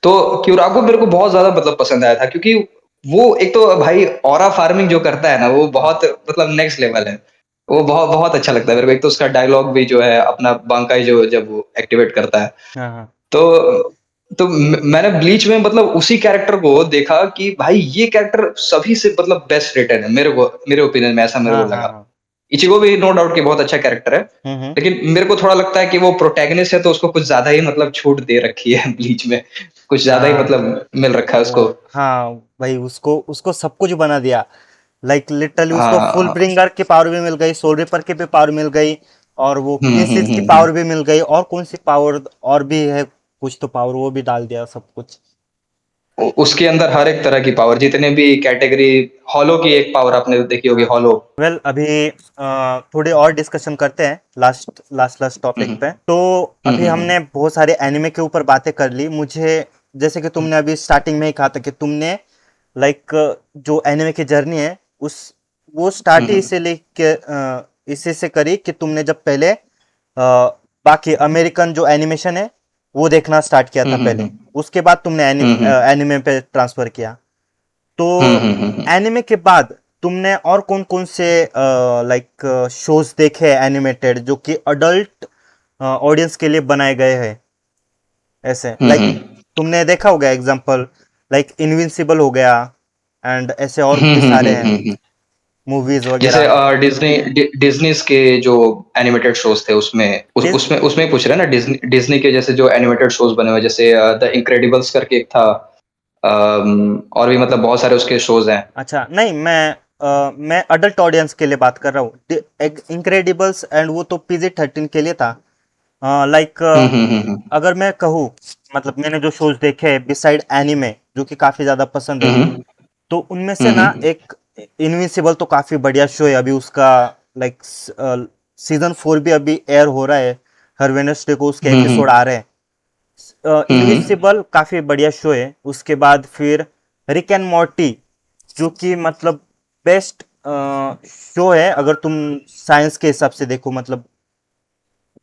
[SPEAKER 1] तो क्युरागो मेरे को बहुत ज़्यादा मतलब पसंद आया था, क्योंकि वो एक तो भाई ऑरा फार्मिंग जो करता है ना, वो बहुत मतलब नेक्स्ट लेवल है। वो बहुत बहुत अच्छा लगता है मेरे को। एक तो उसका डायलॉग भी जो है अपना बांकाई जो जब वो एक्टिवेट करता है,
[SPEAKER 2] हाँ हाँ
[SPEAKER 1] तो मैंने ब्लीच में मतलब उसी कैरेक्टर को देखा कि भाई ये कैरेक्टर सभी से मतलब बेस्ट रेटेड है मेरे को, मेरे ओपिनियन में ऐसा मेरे को
[SPEAKER 2] हाँ हाँ
[SPEAKER 1] लगा।
[SPEAKER 2] हाँ।
[SPEAKER 1] इचिगो भी नो डाउट कि बहुत अच्छा कैरेक्टर है,
[SPEAKER 2] हम्म।
[SPEAKER 1] लेकिन मेरे को थोड़ा लगता है कि वो प्रोटैगनिस्ट है, तो उसको कुछ ज़्यादा ही मतलब छूट दे रखी है ब्लीच में। कुछ ज़्यादा ही
[SPEAKER 2] हाँ
[SPEAKER 1] मतलब मिल रखा है
[SPEAKER 2] वो
[SPEAKER 1] उसको।
[SPEAKER 2] हाँ भाई, उसको उसको सब कुछ बना दिया। लाइक लिटरली उसको
[SPEAKER 1] हाँ,
[SPEAKER 2] फुल
[SPEAKER 1] हाँ।
[SPEAKER 2] ब्रिंगर की पावर भी मिल गई, सोल रिपर की भी पावर मिल गई, और वो
[SPEAKER 1] हुँ, हुँ,
[SPEAKER 2] क्विंसिस की
[SPEAKER 1] हुँ, हुँ।
[SPEAKER 2] पावर भी मिल गई, और कौन सी पावर और भी है, कुछ तो पावर वो भी डाल दिया सब कुछ।
[SPEAKER 1] उसके अंदर हर एक तरह की पावर, जितने भी कैटेगरी, हॉलो की एक पावर आपने देखी होगी,
[SPEAKER 2] हाँ।
[SPEAKER 1] हॉलो।
[SPEAKER 2] वेल अभी थोड़ी और डिस्कशन करते हैं लास्ट
[SPEAKER 1] हुँ,
[SPEAKER 2] टॉपिक
[SPEAKER 1] हुँ।
[SPEAKER 2] पे तो।
[SPEAKER 1] हुँ,
[SPEAKER 2] अभी
[SPEAKER 1] हुँ, हुँ।
[SPEAKER 2] हमने बहुत सारे एनिमे के ऊपर बातें कर ली। मुझे जैसे कि तुमने अभी स्टार्टिंग में ही कहा था कि तुमने लाइक जो एनिमे की जर्नी है उस वो
[SPEAKER 1] हुँ,
[SPEAKER 2] स्टार्ट ही
[SPEAKER 1] हुँ।
[SPEAKER 2] इसे लेके इसी से करी कि तुमने जब पहले बाकी अमेरिकन जो एनिमेशन है वो देखना स्टार्ट किया
[SPEAKER 1] हुँ,
[SPEAKER 2] था
[SPEAKER 1] हुँ,
[SPEAKER 2] पहले,
[SPEAKER 1] हुँ।
[SPEAKER 2] उसके बाद तुमने
[SPEAKER 1] हुँ, हुँ।
[SPEAKER 2] एनिमे पे ट्रांसफर किया। तो
[SPEAKER 1] हुँ, हुँ, हुँ, हुँ।
[SPEAKER 2] एनिमे के बाद तुमने और कौन कौन से लाइक शोज देखे एनिमेटेड जो कि अडल्ट ऑडियंस के लिए बनाए गए हैं ऐसे,
[SPEAKER 1] हुँ,
[SPEAKER 2] लाइक
[SPEAKER 1] हुँ।
[SPEAKER 2] तुमने देखा होगा एग्जांपल लाइक इनविंसिबल हो गया, एंड ऐसे और
[SPEAKER 1] हुँ,
[SPEAKER 2] भी
[SPEAKER 1] हुँ,
[SPEAKER 2] सारे
[SPEAKER 1] हुँ,
[SPEAKER 2] हैं
[SPEAKER 1] हुँ, हुँ।
[SPEAKER 2] मूवीज
[SPEAKER 1] जैसे
[SPEAKER 2] वगैरह।
[SPEAKER 1] डिज़नीज़ के जो एनिमेटेड शोज़ थे उसमें
[SPEAKER 2] डिज
[SPEAKER 1] उसमें ही पूछ रहे हैं ना, डिज़नी के जैसे जो एनिमेटेड शोज़ बने हुए हैं, जैसे द इनक्रेडिबल्स करके एक था। और भी मतलब बहुत सारे उसके शोज़ हैं।
[SPEAKER 2] अच्छा नहीं, मैं अडल्ट ऑडियंस के लिए बात कर रहा हूँ। इनक्रेडिबल्स एंड वो तो PG-13 के लिए था। लाइक
[SPEAKER 1] हुँ, हुँ, हुँ, हुँ।
[SPEAKER 2] अगर मैं कहूँ, मतलब मैंने जो शोज देखे हैं बिसाइड एनीमे जो कि काफी ज्यादा पसंद
[SPEAKER 1] हुँ,
[SPEAKER 2] है,
[SPEAKER 1] हुँ।
[SPEAKER 2] तो उनमें से
[SPEAKER 1] हुँ,
[SPEAKER 2] ना
[SPEAKER 1] हुँ।
[SPEAKER 2] एक इनविंसिबल तो काफी बढ़िया शो है। अभी उसका लाइक सीजन 4 भी अभी एयर हो रहा है, हर वेडनेसडे को उसके
[SPEAKER 1] हम्म
[SPEAKER 2] एपिसोड आ रहे हैं।
[SPEAKER 1] हम्म
[SPEAKER 2] इनविंसिबल काफी बढ़िया शो है। उसके बाद फिर रिक एंड मॉर्टी, जो कि मतलब बेस्ट शो है अगर तुम साइंस के हिसाब से देखो। मतलब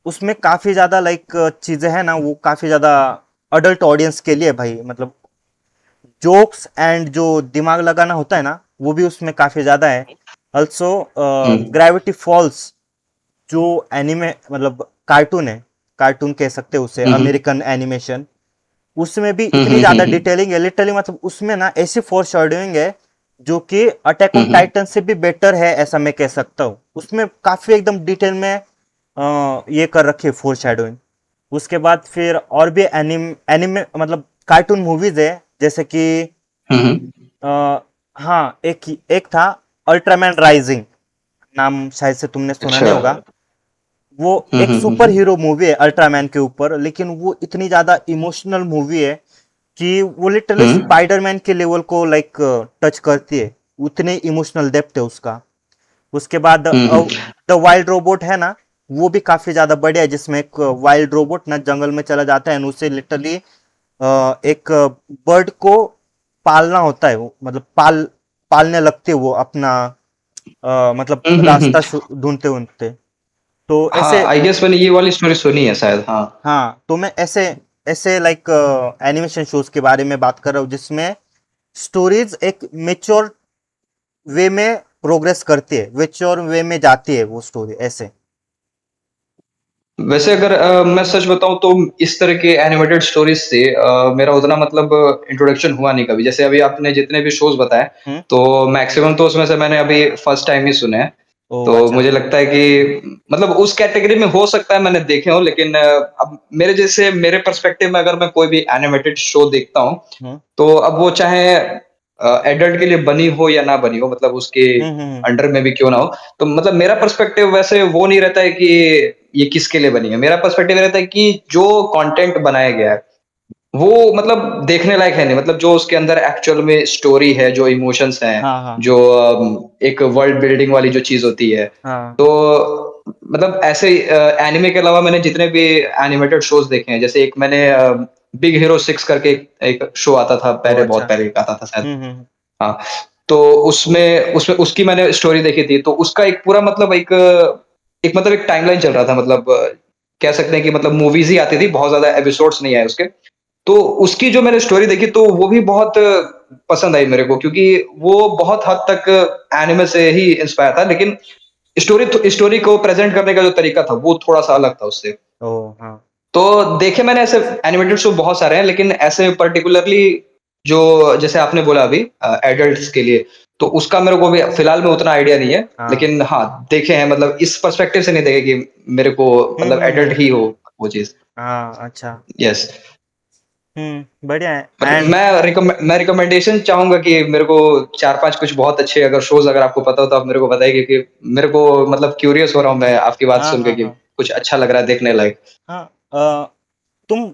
[SPEAKER 2] उसमें काफी ज्यादा लाइक चीजें हैं ना, वो काफी ज्यादा अडल्ट ऑडियंस के लिए भाई। मतलब जोक्स एंड जो दिमाग लगाना होता है ना, वो भी उसमें काफी ज्यादा है। ऑल्सो
[SPEAKER 1] हम्म
[SPEAKER 2] ग्रेविटी फॉल्स, जो एनिमे मतलब कार्टून है, कार्टून कह सकते हो उसे,
[SPEAKER 1] हम्म
[SPEAKER 2] अमेरिकन एनिमेशन, उसमें भी
[SPEAKER 1] हम्म
[SPEAKER 2] इतनी
[SPEAKER 1] हम्म
[SPEAKER 2] ज्यादा
[SPEAKER 1] हम्म
[SPEAKER 2] डिटेलिंग है लिटरली। मतलब उसमें ना ऐसी फोर शेडोइंग है जो कि अटैक ऑन
[SPEAKER 1] हम्म
[SPEAKER 2] टाइटन से भी बेटर है, ऐसा मैं कह सकता हूँ। उसमें काफी एकदम डिटेल में ये कर रखी है फोर शेडोइंग। उसके बाद फिर और भी एनिमे मतलब कार्टून मूवीज है, जैसे कि
[SPEAKER 1] हम्म,
[SPEAKER 2] आ, हाँ, एक था अल्ट्रामैन राइजिंग, नाम शायद से तुमने सुना
[SPEAKER 1] अच्छा।
[SPEAKER 2] नहीं होगा। वो एक सुपर
[SPEAKER 1] हम्म।
[SPEAKER 2] हीरो मूवी है अल्ट्रामैन के ऊपर, लेकिन वो इतनी ज्यादा इमोशनल मूवी है कि वो लिटरली
[SPEAKER 1] हम्म
[SPEAKER 2] स्पाइडरमैन के लेवल को लाइक टच करती है। उतने इमोशनल डेप्थ है उसका। उसके बाद
[SPEAKER 1] हम्म।
[SPEAKER 2] द वाइल्ड रोबोट है ना, वो भी काफी ज्यादा बढ़िया है, जिसमें एक वाइल्ड रोबोट ना जंगल में चला जाता है और उसे लिटरली एक बर्ड को पालना होता है। वो मतलब पालने लगते हैं वो अपना मतलब रास्ता
[SPEAKER 1] हम्म।
[SPEAKER 2] ढूंढते ढूंढते। तो
[SPEAKER 1] हाँ,
[SPEAKER 2] ऐसे,
[SPEAKER 1] आई गेस मैंने ये वाली स्टोरी सुनी है शायद, हाँ।
[SPEAKER 2] हाँ, तो मैं ऐसे ऐसे लाइक एनिमेशन शोज के बारे में बात कर रहा हूँ जिसमें स्टोरीज एक मेच्योर वे में प्रोग्रेस करती है, मेच्योर वे में जाती है वो स्टोरी ऐसे।
[SPEAKER 1] वैसे अगर मैं सच बताऊं तो इस तरह के एनिमेटेड स्टोरीज से मेरा उतना मतलब इंट्रोडक्शन हुआ नहीं कभी। जैसे अभी आपने जितने भी शोज बताए,
[SPEAKER 2] हम्म।
[SPEAKER 1] तो मैक्सिमम तो उसमें से मैंने अभी फर्स्ट टाइम ही सुने हैं।
[SPEAKER 2] ओ
[SPEAKER 1] तो
[SPEAKER 2] अच्छा।
[SPEAKER 1] मुझे लगता है कि मतलब उस कैटेगरी में हो सकता है मैंने देखे हो, लेकिन अब मेरे पर्सपेक्टिव में अगर मैं कोई भी एनिमेटेड शो देखता हूँ,
[SPEAKER 2] हम्म
[SPEAKER 1] तो अब वो चाहे एडल्ट के लिए बनी हो या ना बनी हो, मतलब उसके
[SPEAKER 2] हम्म।
[SPEAKER 1] अंडर में भी क्यों ना हो, तो मतलब मेरा पर्सपेक्टिव वैसे वो नहीं रहता है कि ये किसके लिए बनी है। मेरा पर्सपेक्टिव रहता है कि जो कंटेंट बनाया गया है वो मतलब देखने लायक है नहीं, मतलब जो उसके अंदर एक्चुअल में स्टोरी है, जो इमोशंस हैं,
[SPEAKER 2] हाँ हाँ
[SPEAKER 1] जो एक वर्ल्ड बिल्डिंग वाली जो चीज होती है।
[SPEAKER 2] हाँ।
[SPEAKER 1] तो मतलब ऐसे एनिमे के अलावा मैंने जितने भी एनिमेटेड शोज देखे हैं, जैसे एक मैंने बिग हीरो 6 करके एक शो आता था
[SPEAKER 2] ओ
[SPEAKER 1] पहले,
[SPEAKER 2] अच्छा।
[SPEAKER 1] बहुत पहले आता था शायद।
[SPEAKER 2] हम्म।
[SPEAKER 1] हाँ, तो उसमें उसकी मैंने स्टोरी देखी थी, तो उसका एक पूरा मतलब एक मतलब एक टाइमलाइन चल रहा था, मतलब कह सकते हैं कि मतलब मूवीज ही आती थी, बहुत ज्यादा एपिसोड्स नहीं आए उसके। तो उसकी जो मैंने स्टोरी देखी तो वो भी बहुत पसंद आई मेरे को, क्योंकि वो बहुत हद तक एनिमे से ही इंस्पायर था, लेकिन स्टोरी को प्रेजेंट करने का जो तरीका था वो थोड़ा सा अलग था उससे।
[SPEAKER 2] ओ हाँ।
[SPEAKER 1] तो देखे मैंने ऐसे एनिमेटेड शो बहुत सारे हैं, लेकिन ऐसे पर्टिकुलरली जो जैसे आपने बोला अभी एडल्ट्स के लिए, तो उसका मेरे को भी फिलहाल में उतना आइडिया नहीं है।
[SPEAKER 2] हाँ।
[SPEAKER 1] लेकिन हाँ, देखे हैं, मतलब इस पर्सपेक्टिव से नहीं देखे कि मेरे को मतलब एडल्ट
[SPEAKER 2] हम्म।
[SPEAKER 1] ही हो वो चीज।
[SPEAKER 2] हाँ अच्छा।
[SPEAKER 1] यस।
[SPEAKER 2] बढ़िया है।
[SPEAKER 1] पर
[SPEAKER 2] एंड
[SPEAKER 1] मैं रिकमेंडेशन चाहूंगा कि मेरे को चार पांच कुछ बहुत अच्छे अगर शोज अगर आपको पता हो तो आप मेरे को बताइए, क्योंकि मेरे को मतलब क्यूरियस हो रहा हूँ मैं आपकी बात
[SPEAKER 2] हाँ
[SPEAKER 1] सुन के
[SPEAKER 2] हाँ
[SPEAKER 1] कि
[SPEAKER 2] हाँ
[SPEAKER 1] कुछ अच्छा लग रहा है देखने लायक।
[SPEAKER 2] हाँ। तुम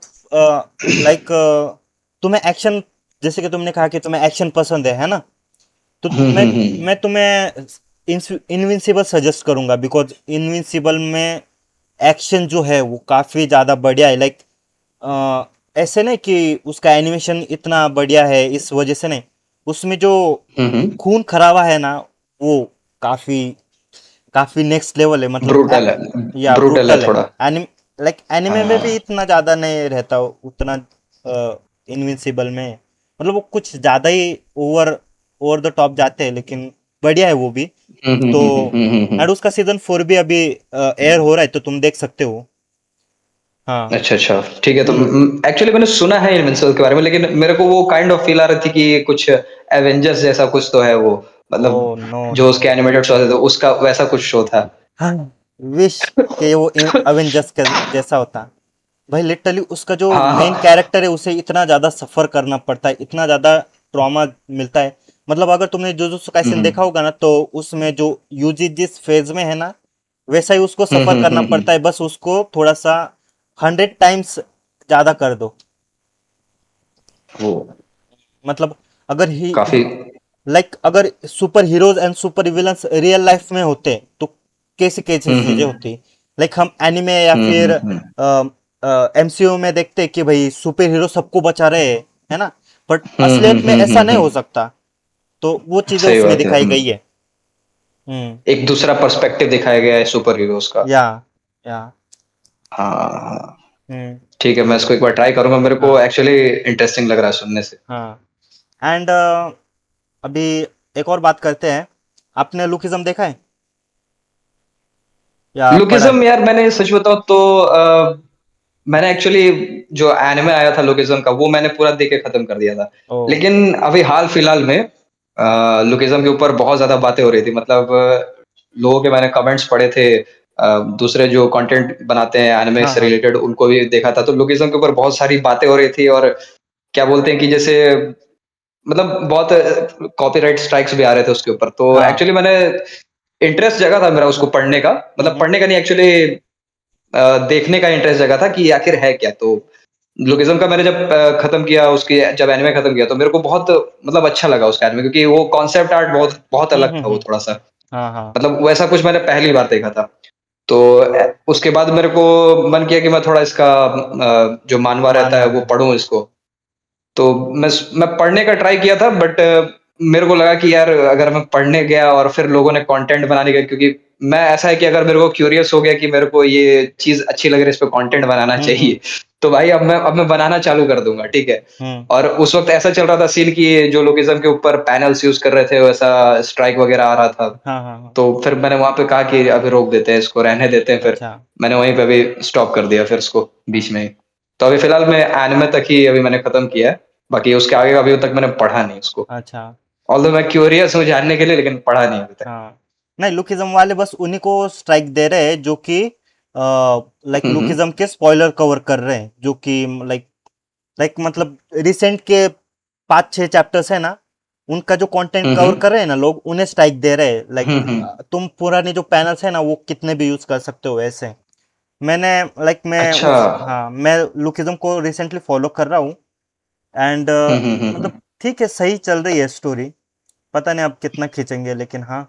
[SPEAKER 2] लाइक तुम्हें एक्शन, जैसे कि तुमने कहा कि तुम्हें एक्शन पसंद है ना? तो मैं तुम्हें इनविंसिबल सजेस्ट करूंगा, बिकॉज इनविंसिबल में एक्शन जो है वो काफी ज्यादा बढ़िया है। लाइक ऐसे नहीं कि उसका एनिमेशन इतना बढ़िया है इस वजह से नहीं, उसमें जो
[SPEAKER 1] हम्म।
[SPEAKER 2] खून खराबा है ना, वो काफी काफी नेक्स्ट लेवल है। मतलब
[SPEAKER 1] ब्रूटल है।
[SPEAKER 2] या
[SPEAKER 1] ब्रूटल है
[SPEAKER 2] ब्रूटल है।
[SPEAKER 1] थोड़ा।
[SPEAKER 2] एनिम लाइक एनिमे में भी
[SPEAKER 1] हाँ।
[SPEAKER 2] इतना ज्यादा नहीं रहता उतना इनविंसिबल में। मतलब वो कुछ ज्यादा ही ओवर ओवर द टॉप जाते हैं, लेकिन बढ़िया है वो भी। तो एंड उसका सीजन 4 भी अभी एयर हो रहा है, तो तुम देख सकते हो। हाँ।
[SPEAKER 1] अच्छा अच्छा, ठीक है। तो
[SPEAKER 2] हम्म।
[SPEAKER 1] एक्चुअली मैंने सुना है इनविंसिबल के बारे में, लेकिन मेरे को वो काइंड ऑफ फील आ रही थी कि कुछ एवेंजर्स जैसा कुछ तो है वो,
[SPEAKER 2] ओ
[SPEAKER 1] मतलब
[SPEAKER 2] नो
[SPEAKER 1] जो
[SPEAKER 2] नो।
[SPEAKER 1] उसके एनिमेटेड शो थे तो उसका वैसा कुछ शो था।
[SPEAKER 2] हाँ, विश कि वो अवेंजर्स के जैसा होता। भाई लिटरली उसका जो
[SPEAKER 1] हाँ
[SPEAKER 2] मेन
[SPEAKER 1] हाँ।
[SPEAKER 2] कैरेक्टर है उसे इतना ज्यादा सफर करना पड़ता है, इतना ज्यादा ट्रॉमा मिलता है। मतलब अगर तुमने जुजुत्सु काइसेन
[SPEAKER 1] हम्म
[SPEAKER 2] देखा होगा ना, तो उसमें जो यूजी जिस फेज में है ना, वैसा ही उसको सफर करना पड़ता है। बस उसको थोड़ा सा 100 टाइम्स ज्यादा कर दो।
[SPEAKER 1] वो
[SPEAKER 2] मतलब अगर ही
[SPEAKER 1] काफी।
[SPEAKER 2] लाइक अगर super heroes and super villains real life में होते तो कैसी
[SPEAKER 1] हम्म
[SPEAKER 2] चीजें होती। लाइक हम एनिमे या फिर
[SPEAKER 1] हम्म
[SPEAKER 2] एमसीयू में देखते कि भाई सुपर हीरो सबको बचा रहे हैं, है ना। बट असलियत में ऐसा नहीं हो
[SPEAKER 1] हम्म।
[SPEAKER 2] सकता। तो वो चीजें
[SPEAKER 1] सही
[SPEAKER 2] उसमें
[SPEAKER 1] बात है।
[SPEAKER 2] दिखाई गई है। हम्म।
[SPEAKER 1] एक दूसरा पर्सपेक्टिव दिखाया गया है सुपर हीरोज का।
[SPEAKER 2] या या
[SPEAKER 1] हाँ हाँ।
[SPEAKER 2] हम्म।
[SPEAKER 1] ठीक है, मैं इसको एक बार ट्राई करूंगा, मेरे को
[SPEAKER 2] हाँ
[SPEAKER 1] एक्चुअली इंटरेस्टिंग लग रहा है सुनने से।
[SPEAKER 2] हाँ। एंड अभी एक और बात करते हैं। आपने लुकिज्म देखा है या पढ़ा है?
[SPEAKER 1] लुकिज्म यार, मैंने सच बताऊं तो मैंने एक्चुअली जो एनिमे आया था लुकिज्म का, वो मैंने पूरा देख के खत्म कर दिया था।
[SPEAKER 2] ओ।
[SPEAKER 1] लेकिन अभी हाल फिलहाल में लुकिज्म के ऊपर बहुत ज्यादा बातें हो रही थी, मतलब लोगों के मैंने कमेंट्स पढ़े थे, दूसरे जो कंटेंट बनाते हैं एनिमे
[SPEAKER 2] हाँ
[SPEAKER 1] से
[SPEAKER 2] हाँ
[SPEAKER 1] रिलेटेड, उनको भी देखा था, तो लुकिज्म के ऊपर बहुत सारी बातें हो रही थी। और क्या बोलते हैं कि जैसे मतलब बहुत कॉपीराइट स्ट्राइक्स भी आ रहे थे उसके ऊपर, तो
[SPEAKER 2] हाँ।
[SPEAKER 1] एक्चुअली मैंने इंटरेस्ट जगा था मेरा उसको पढ़ने का, मतलब
[SPEAKER 2] हम्म।
[SPEAKER 1] पढ़ने का नहीं एक्चुअली, देखने का इंटरेस्ट जगा था कि आखिर है क्या। तो लुकिज्म का मैंने जब खत्म किया, उसकी जब एनिमे खत्म किया, तो मेरे को बहुत मतलब अच्छा लगा उसका एनिमे, क्योंकि वो कॉन्सेप्ट आर्ट बहुत बहुत अलग था, वो
[SPEAKER 2] हम्म।
[SPEAKER 1] थोड़ा सा
[SPEAKER 2] हाँ हाँ।
[SPEAKER 1] मतलब वैसा कुछ मैंने पहली बार देखा था। तो उसके बाद मेरे को मन किया कि मैं थोड़ा इसका जो मानवा रहता है
[SPEAKER 2] मानवा
[SPEAKER 1] वो
[SPEAKER 2] है।
[SPEAKER 1] पढूं इसको। तो मैं पढ़ने का ट्राई किया था, बट मेरे को लगा कि यार अगर मैं पढ़ने गया और फिर लोगों ने कंटेंट बनाने गए, क्योंकि मैं ऐसा है कि अगर मेरे को क्यूरियस हो गया कि मेरे को ये चीज अच्छी लग रही है, इस पे कंटेंट बनाना
[SPEAKER 2] हम्म।
[SPEAKER 1] चाहिए, तो भाई अब मैं बनाना चालू कर दूंगा, ठीक है।
[SPEAKER 2] हम्म।
[SPEAKER 1] और उस वक्त ऐसा चल रहा था सीन कि जो लोगिज्म के ऊपर पैनल्स यूज कर रहे थे, वैसा स्ट्राइक वगैरह आ रहा था।
[SPEAKER 2] हाँ हाँ हाँ।
[SPEAKER 1] तो फिर मैंने वहां पे कहा कि अभी रोक देते हैं इसको, रहने देते हैं फिर।
[SPEAKER 2] अच्छा
[SPEAKER 1] मैंने वहीं पे अभी स्टॉप कर दिया फिर इसको बीच में ही। तो अभी फिलहाल मैं एनिमे तक ही अभी मैंने खत्म किया है, बाकी उसके आगे का अभी तक मैंने पढ़ा नहीं उसको।
[SPEAKER 2] अच्छा।
[SPEAKER 1] ऑल्दो मैं क्यूरियस हूँ जानने के लिए, लेकिन पढ़ा नहीं अभी तक।
[SPEAKER 2] हाँ। नहीं, लुकिज्म वाले बस उन्हीं को स्ट्राइक दे रहे हैं जो कि लाइक
[SPEAKER 1] हम्म
[SPEAKER 2] लुकिज्म के स्पॉइलर कवर कर रहे हैं, जो कि लाइक लाइक मतलब रिसेंट के 5-6 चैप्टर्स है ना, उनका जो कंटेंट कवर
[SPEAKER 1] हम्म
[SPEAKER 2] कर रहे हैं ना लोग, उन्हें स्ट्राइक दे रहे हैं। लाइक
[SPEAKER 1] हम्म।
[SPEAKER 2] तुम पुराने जो पैनल्स है ना वो कितने भी यूज कर सकते हो ऐसे। मैंने लाइक मैं
[SPEAKER 1] अच्छा।
[SPEAKER 2] उस हाँ, मैं लुकिज्म को रिसेंटली फॉलो कर रहा हूँ। एंड मतलब ठीक है, सही चल रही है स्टोरी। पता नहीं अब कितना खींचेंगे, लेकिन हाँ।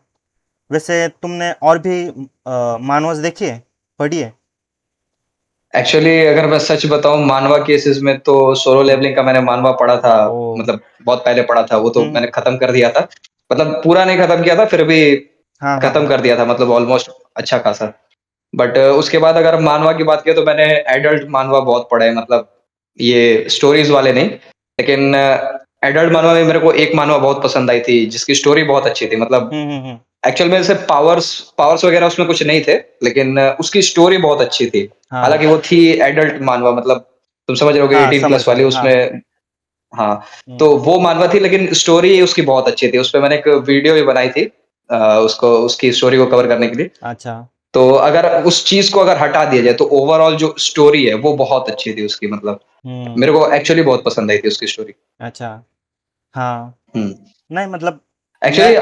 [SPEAKER 2] वैसे तुमने और भी मानवस देखी है, पढ़ी है?
[SPEAKER 1] एक्चुअली अगर मैं सच बताऊं, मानवा केसेस में तो सोलो
[SPEAKER 2] हम्म।
[SPEAKER 1] लेवलिंग का मैंने मानवा पढ़ा था,
[SPEAKER 2] ओ।
[SPEAKER 1] मतलब बहुत पहले पढ़ा था, वो तो
[SPEAKER 2] हम्म।
[SPEAKER 1] मैंने खत्म कर दिया था। मतलब पूरा नहीं खत्म किया था, फिर भी
[SPEAKER 2] हाँ हाँ
[SPEAKER 1] खत्म
[SPEAKER 2] हाँ।
[SPEAKER 1] कर दिया था, मतलब ऑलमोस्ट अच्छा खासा। बट उसके बाद अगर मानवा की बात करें तो मैंने एडल्ट मानवा बहुत पढ़े हैं, मतलब ये स्टोरीज वाले नहीं, लेकिन एडल्ट मानवा में मेरे को एक मानवा बहुत पसंद आई थी, जिसकी स्टोरी बहुत अच्छी थी, मतलब
[SPEAKER 2] हम्म।
[SPEAKER 1] एक्चुअल में जैसे पावर्स पावर्स वगैरह उसमें कुछ नहीं थे, लेकिन उसकी स्टोरी बहुत अच्छी थी।
[SPEAKER 2] हाँ
[SPEAKER 1] हालांकि वो थी एडल्ट मानवा, मतलब तुम समझ रहे होगे
[SPEAKER 2] हाँ,
[SPEAKER 1] 18
[SPEAKER 2] समझ
[SPEAKER 1] प्लस वाली
[SPEAKER 2] समझ, हाँ।
[SPEAKER 1] उसमें। हाँ।
[SPEAKER 2] हम्म।
[SPEAKER 1] तो वो मानवा थी, लेकिन स्टोरी उसकी बहुत अच्छी थी, उस पे मैंने एक वीडियो भी बनाई थी, उसको उसकी स्टोरी को कवर करने के लिए।
[SPEAKER 2] अच्छा।
[SPEAKER 1] तो अगर उस चीज को अगर हटा दिया जाए तो ओवरऑल जो स्टोरी है वो बहुत अच्छी थी उसकी, मतलब
[SPEAKER 2] हम्म।
[SPEAKER 1] मेरे को एक्चुअली बहुत पसंद आई थी उसकी स्टोरी।
[SPEAKER 2] अच्छा। हाँ।
[SPEAKER 1] हम्म।
[SPEAKER 2] नहीं मतलब मैं
[SPEAKER 1] एक्चुअली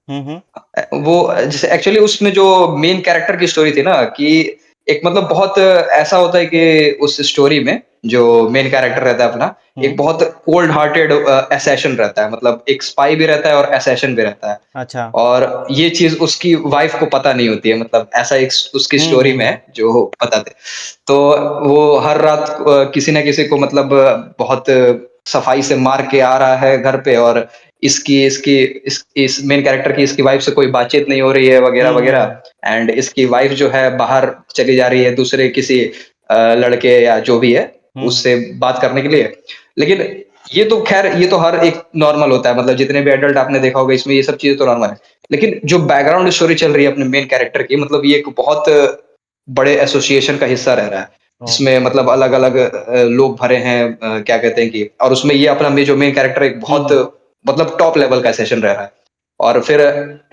[SPEAKER 2] हम्म।
[SPEAKER 1] वो जैसे एक्चुअली उसमें जो मेन कैरेक्टर की स्टोरी थी ना, कि एक मतलब बहुत ऐसा होता है कि उस स्टोरी में जो मेन कैरेक्टर रहता है अपना, एक
[SPEAKER 2] हम्म।
[SPEAKER 1] बहुत कोल्ड हार्टेड असैसिन रहता है, मतलब एक स्पाई भी रहता है और असैसिन भी रहता है।
[SPEAKER 2] अच्छा।
[SPEAKER 1] और ये चीज उसकी वाइफ को पता नहीं होती है, मतलब ऐसा एक उसकी स्टोरी में है जो पता थे। तो वो हर रात किसी ना किसी को मतलब बहुत सफाई से मार के आ रहा है घर पे, और इसकी इसकी इस मेन कैरेक्टर की इसकी वाइफ से कोई बातचीत नहीं हो रही है वगैरह
[SPEAKER 2] हम्म।
[SPEAKER 1] वगैरह। एंड इसकी वाइफ जो है बाहर चली जा रही है दूसरे किसी लड़के या जो भी है
[SPEAKER 2] हम्म।
[SPEAKER 1] उससे बात करने के लिए। लेकिन ये तो खैर ये तो हर एक नॉर्मल होता है, मतलब जितने भी एडल्ट आपने देखा होगा इसमें ये सब चीजें तो नॉर्मल है। लेकिन जो बैकग्राउंड स्टोरी चल रही है अपने मेन कैरेक्टर की, मतलब ये एक बहुत बड़े एसोसिएशन का हिस्सा रह रहा है,
[SPEAKER 2] ओ।
[SPEAKER 1] जिसमें मतलब अलग अलग लोग भरे हैं, क्या कहते हैं कि, और उसमें ये अपना जो मेन कैरेक्टर एक बहुत
[SPEAKER 2] हम्म।
[SPEAKER 1] मतलब टॉप लेवल का सेशन रह रहा है। और फिर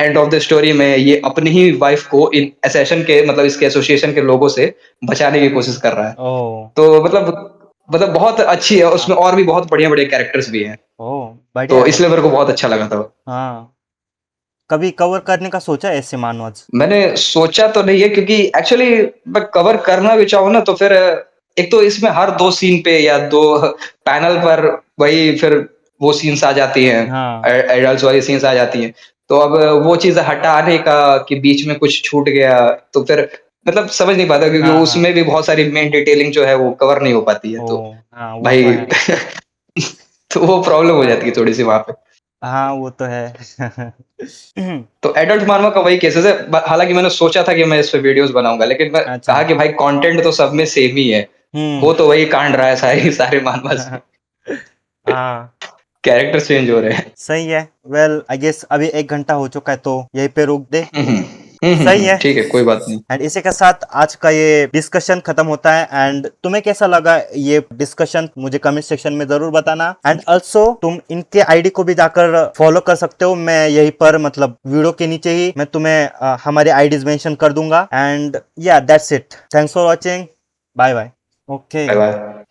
[SPEAKER 1] एंड ऑफ द स्टोरी में ये अपनी ही वाइफ को इन एसेशन के मतलब इसके एसोसिएशन के लोगों से बचाने की कोशिश कर रहा है।
[SPEAKER 2] ओ।
[SPEAKER 1] तो मतलब बहुत अच्छी है, उसमें और भी बहुत बढ़िया बढ़िया कैरेक्टर्स भी हैं।
[SPEAKER 2] ओ, बढ़िया
[SPEAKER 1] तो
[SPEAKER 2] है
[SPEAKER 1] इसलिए
[SPEAKER 2] मतलब।
[SPEAKER 1] मेरे को बहुत अच्छा लगा था।
[SPEAKER 2] हाँ, कभी कवर करने का सोचा है ऐसे मानवज?
[SPEAKER 1] मैंने सोचा तो नहीं है, क्योंकि एक्चुअली मैं कवर करना भी चाहूँ ना, तो फिर एक तो इसमें हर 2 सीन पे या 2 पैनल पर वही फिर वो सीन्स आ जाती हैं,
[SPEAKER 2] हाँ।
[SPEAKER 1] एडल्ट्स वाली सीन्स आ जाती हैं। तो अब वो चीज़ हटाने का कि बीच में कुछ छूट गया, तो फिर मतलब समझ नहीं पाता क्योंकि
[SPEAKER 2] हाँ, हाँ।
[SPEAKER 1] उसमें भी बहुत सारी मेन डिटेलिंग जो है वो कवर नहीं हो पाती है, तो
[SPEAKER 2] ओह! हाँ, वो तो
[SPEAKER 1] भाई
[SPEAKER 2] है।
[SPEAKER 1] तो वो प्रॉब्लम हो जाती है थोड़ी-सी वहाँ पे।
[SPEAKER 2] हाँ, वो तो है।
[SPEAKER 1] तो एडल्ट मार्मा का वही केसेज़ है, ब हालाँकि मैंने सोचा था कि मैं इस पे वीडियोज़ बनाऊँगा, लेकिन मैं
[SPEAKER 2] अच्छा।
[SPEAKER 1] कहा कि भाई कंटेंट तो सब में सेम ही है।
[SPEAKER 2] हुँ।
[SPEAKER 1] हो तो वही कांड रहा है सारे सारे मार्मास में,
[SPEAKER 2] हाँ,
[SPEAKER 1] कैरेक्टर्स चेंज हो रहे हैं।
[SPEAKER 2] सही है। वेल आई गेस अभी 1 घंटा हो चुका है तो यहीं पे रोक दें।
[SPEAKER 1] हुँ, हुँ। हुँ, हुँ,
[SPEAKER 2] सही
[SPEAKER 1] हुँ।
[SPEAKER 2] है।
[SPEAKER 1] ठीक है, कोई बात नहीं।
[SPEAKER 2] एंड इसी के साथ आज का ये डिस्कशन खत्म होता है। एंड तुम्हें कैसा लगा ये डिस्कशन मुझे कमेंट सेक्शन में जरूर बताना। एंड ऑल्सो तुम इनके आईडी को भी जाकर फॉलो कर सकते हो, मैं यहीं पर मतलब वीडियो के नीचे ही मैं तुम्हें हमारे आईडीज मेंशन कर दूंगा। एंड या that's it, thanks for watching, bye bye. Okay.
[SPEAKER 1] Bye-bye.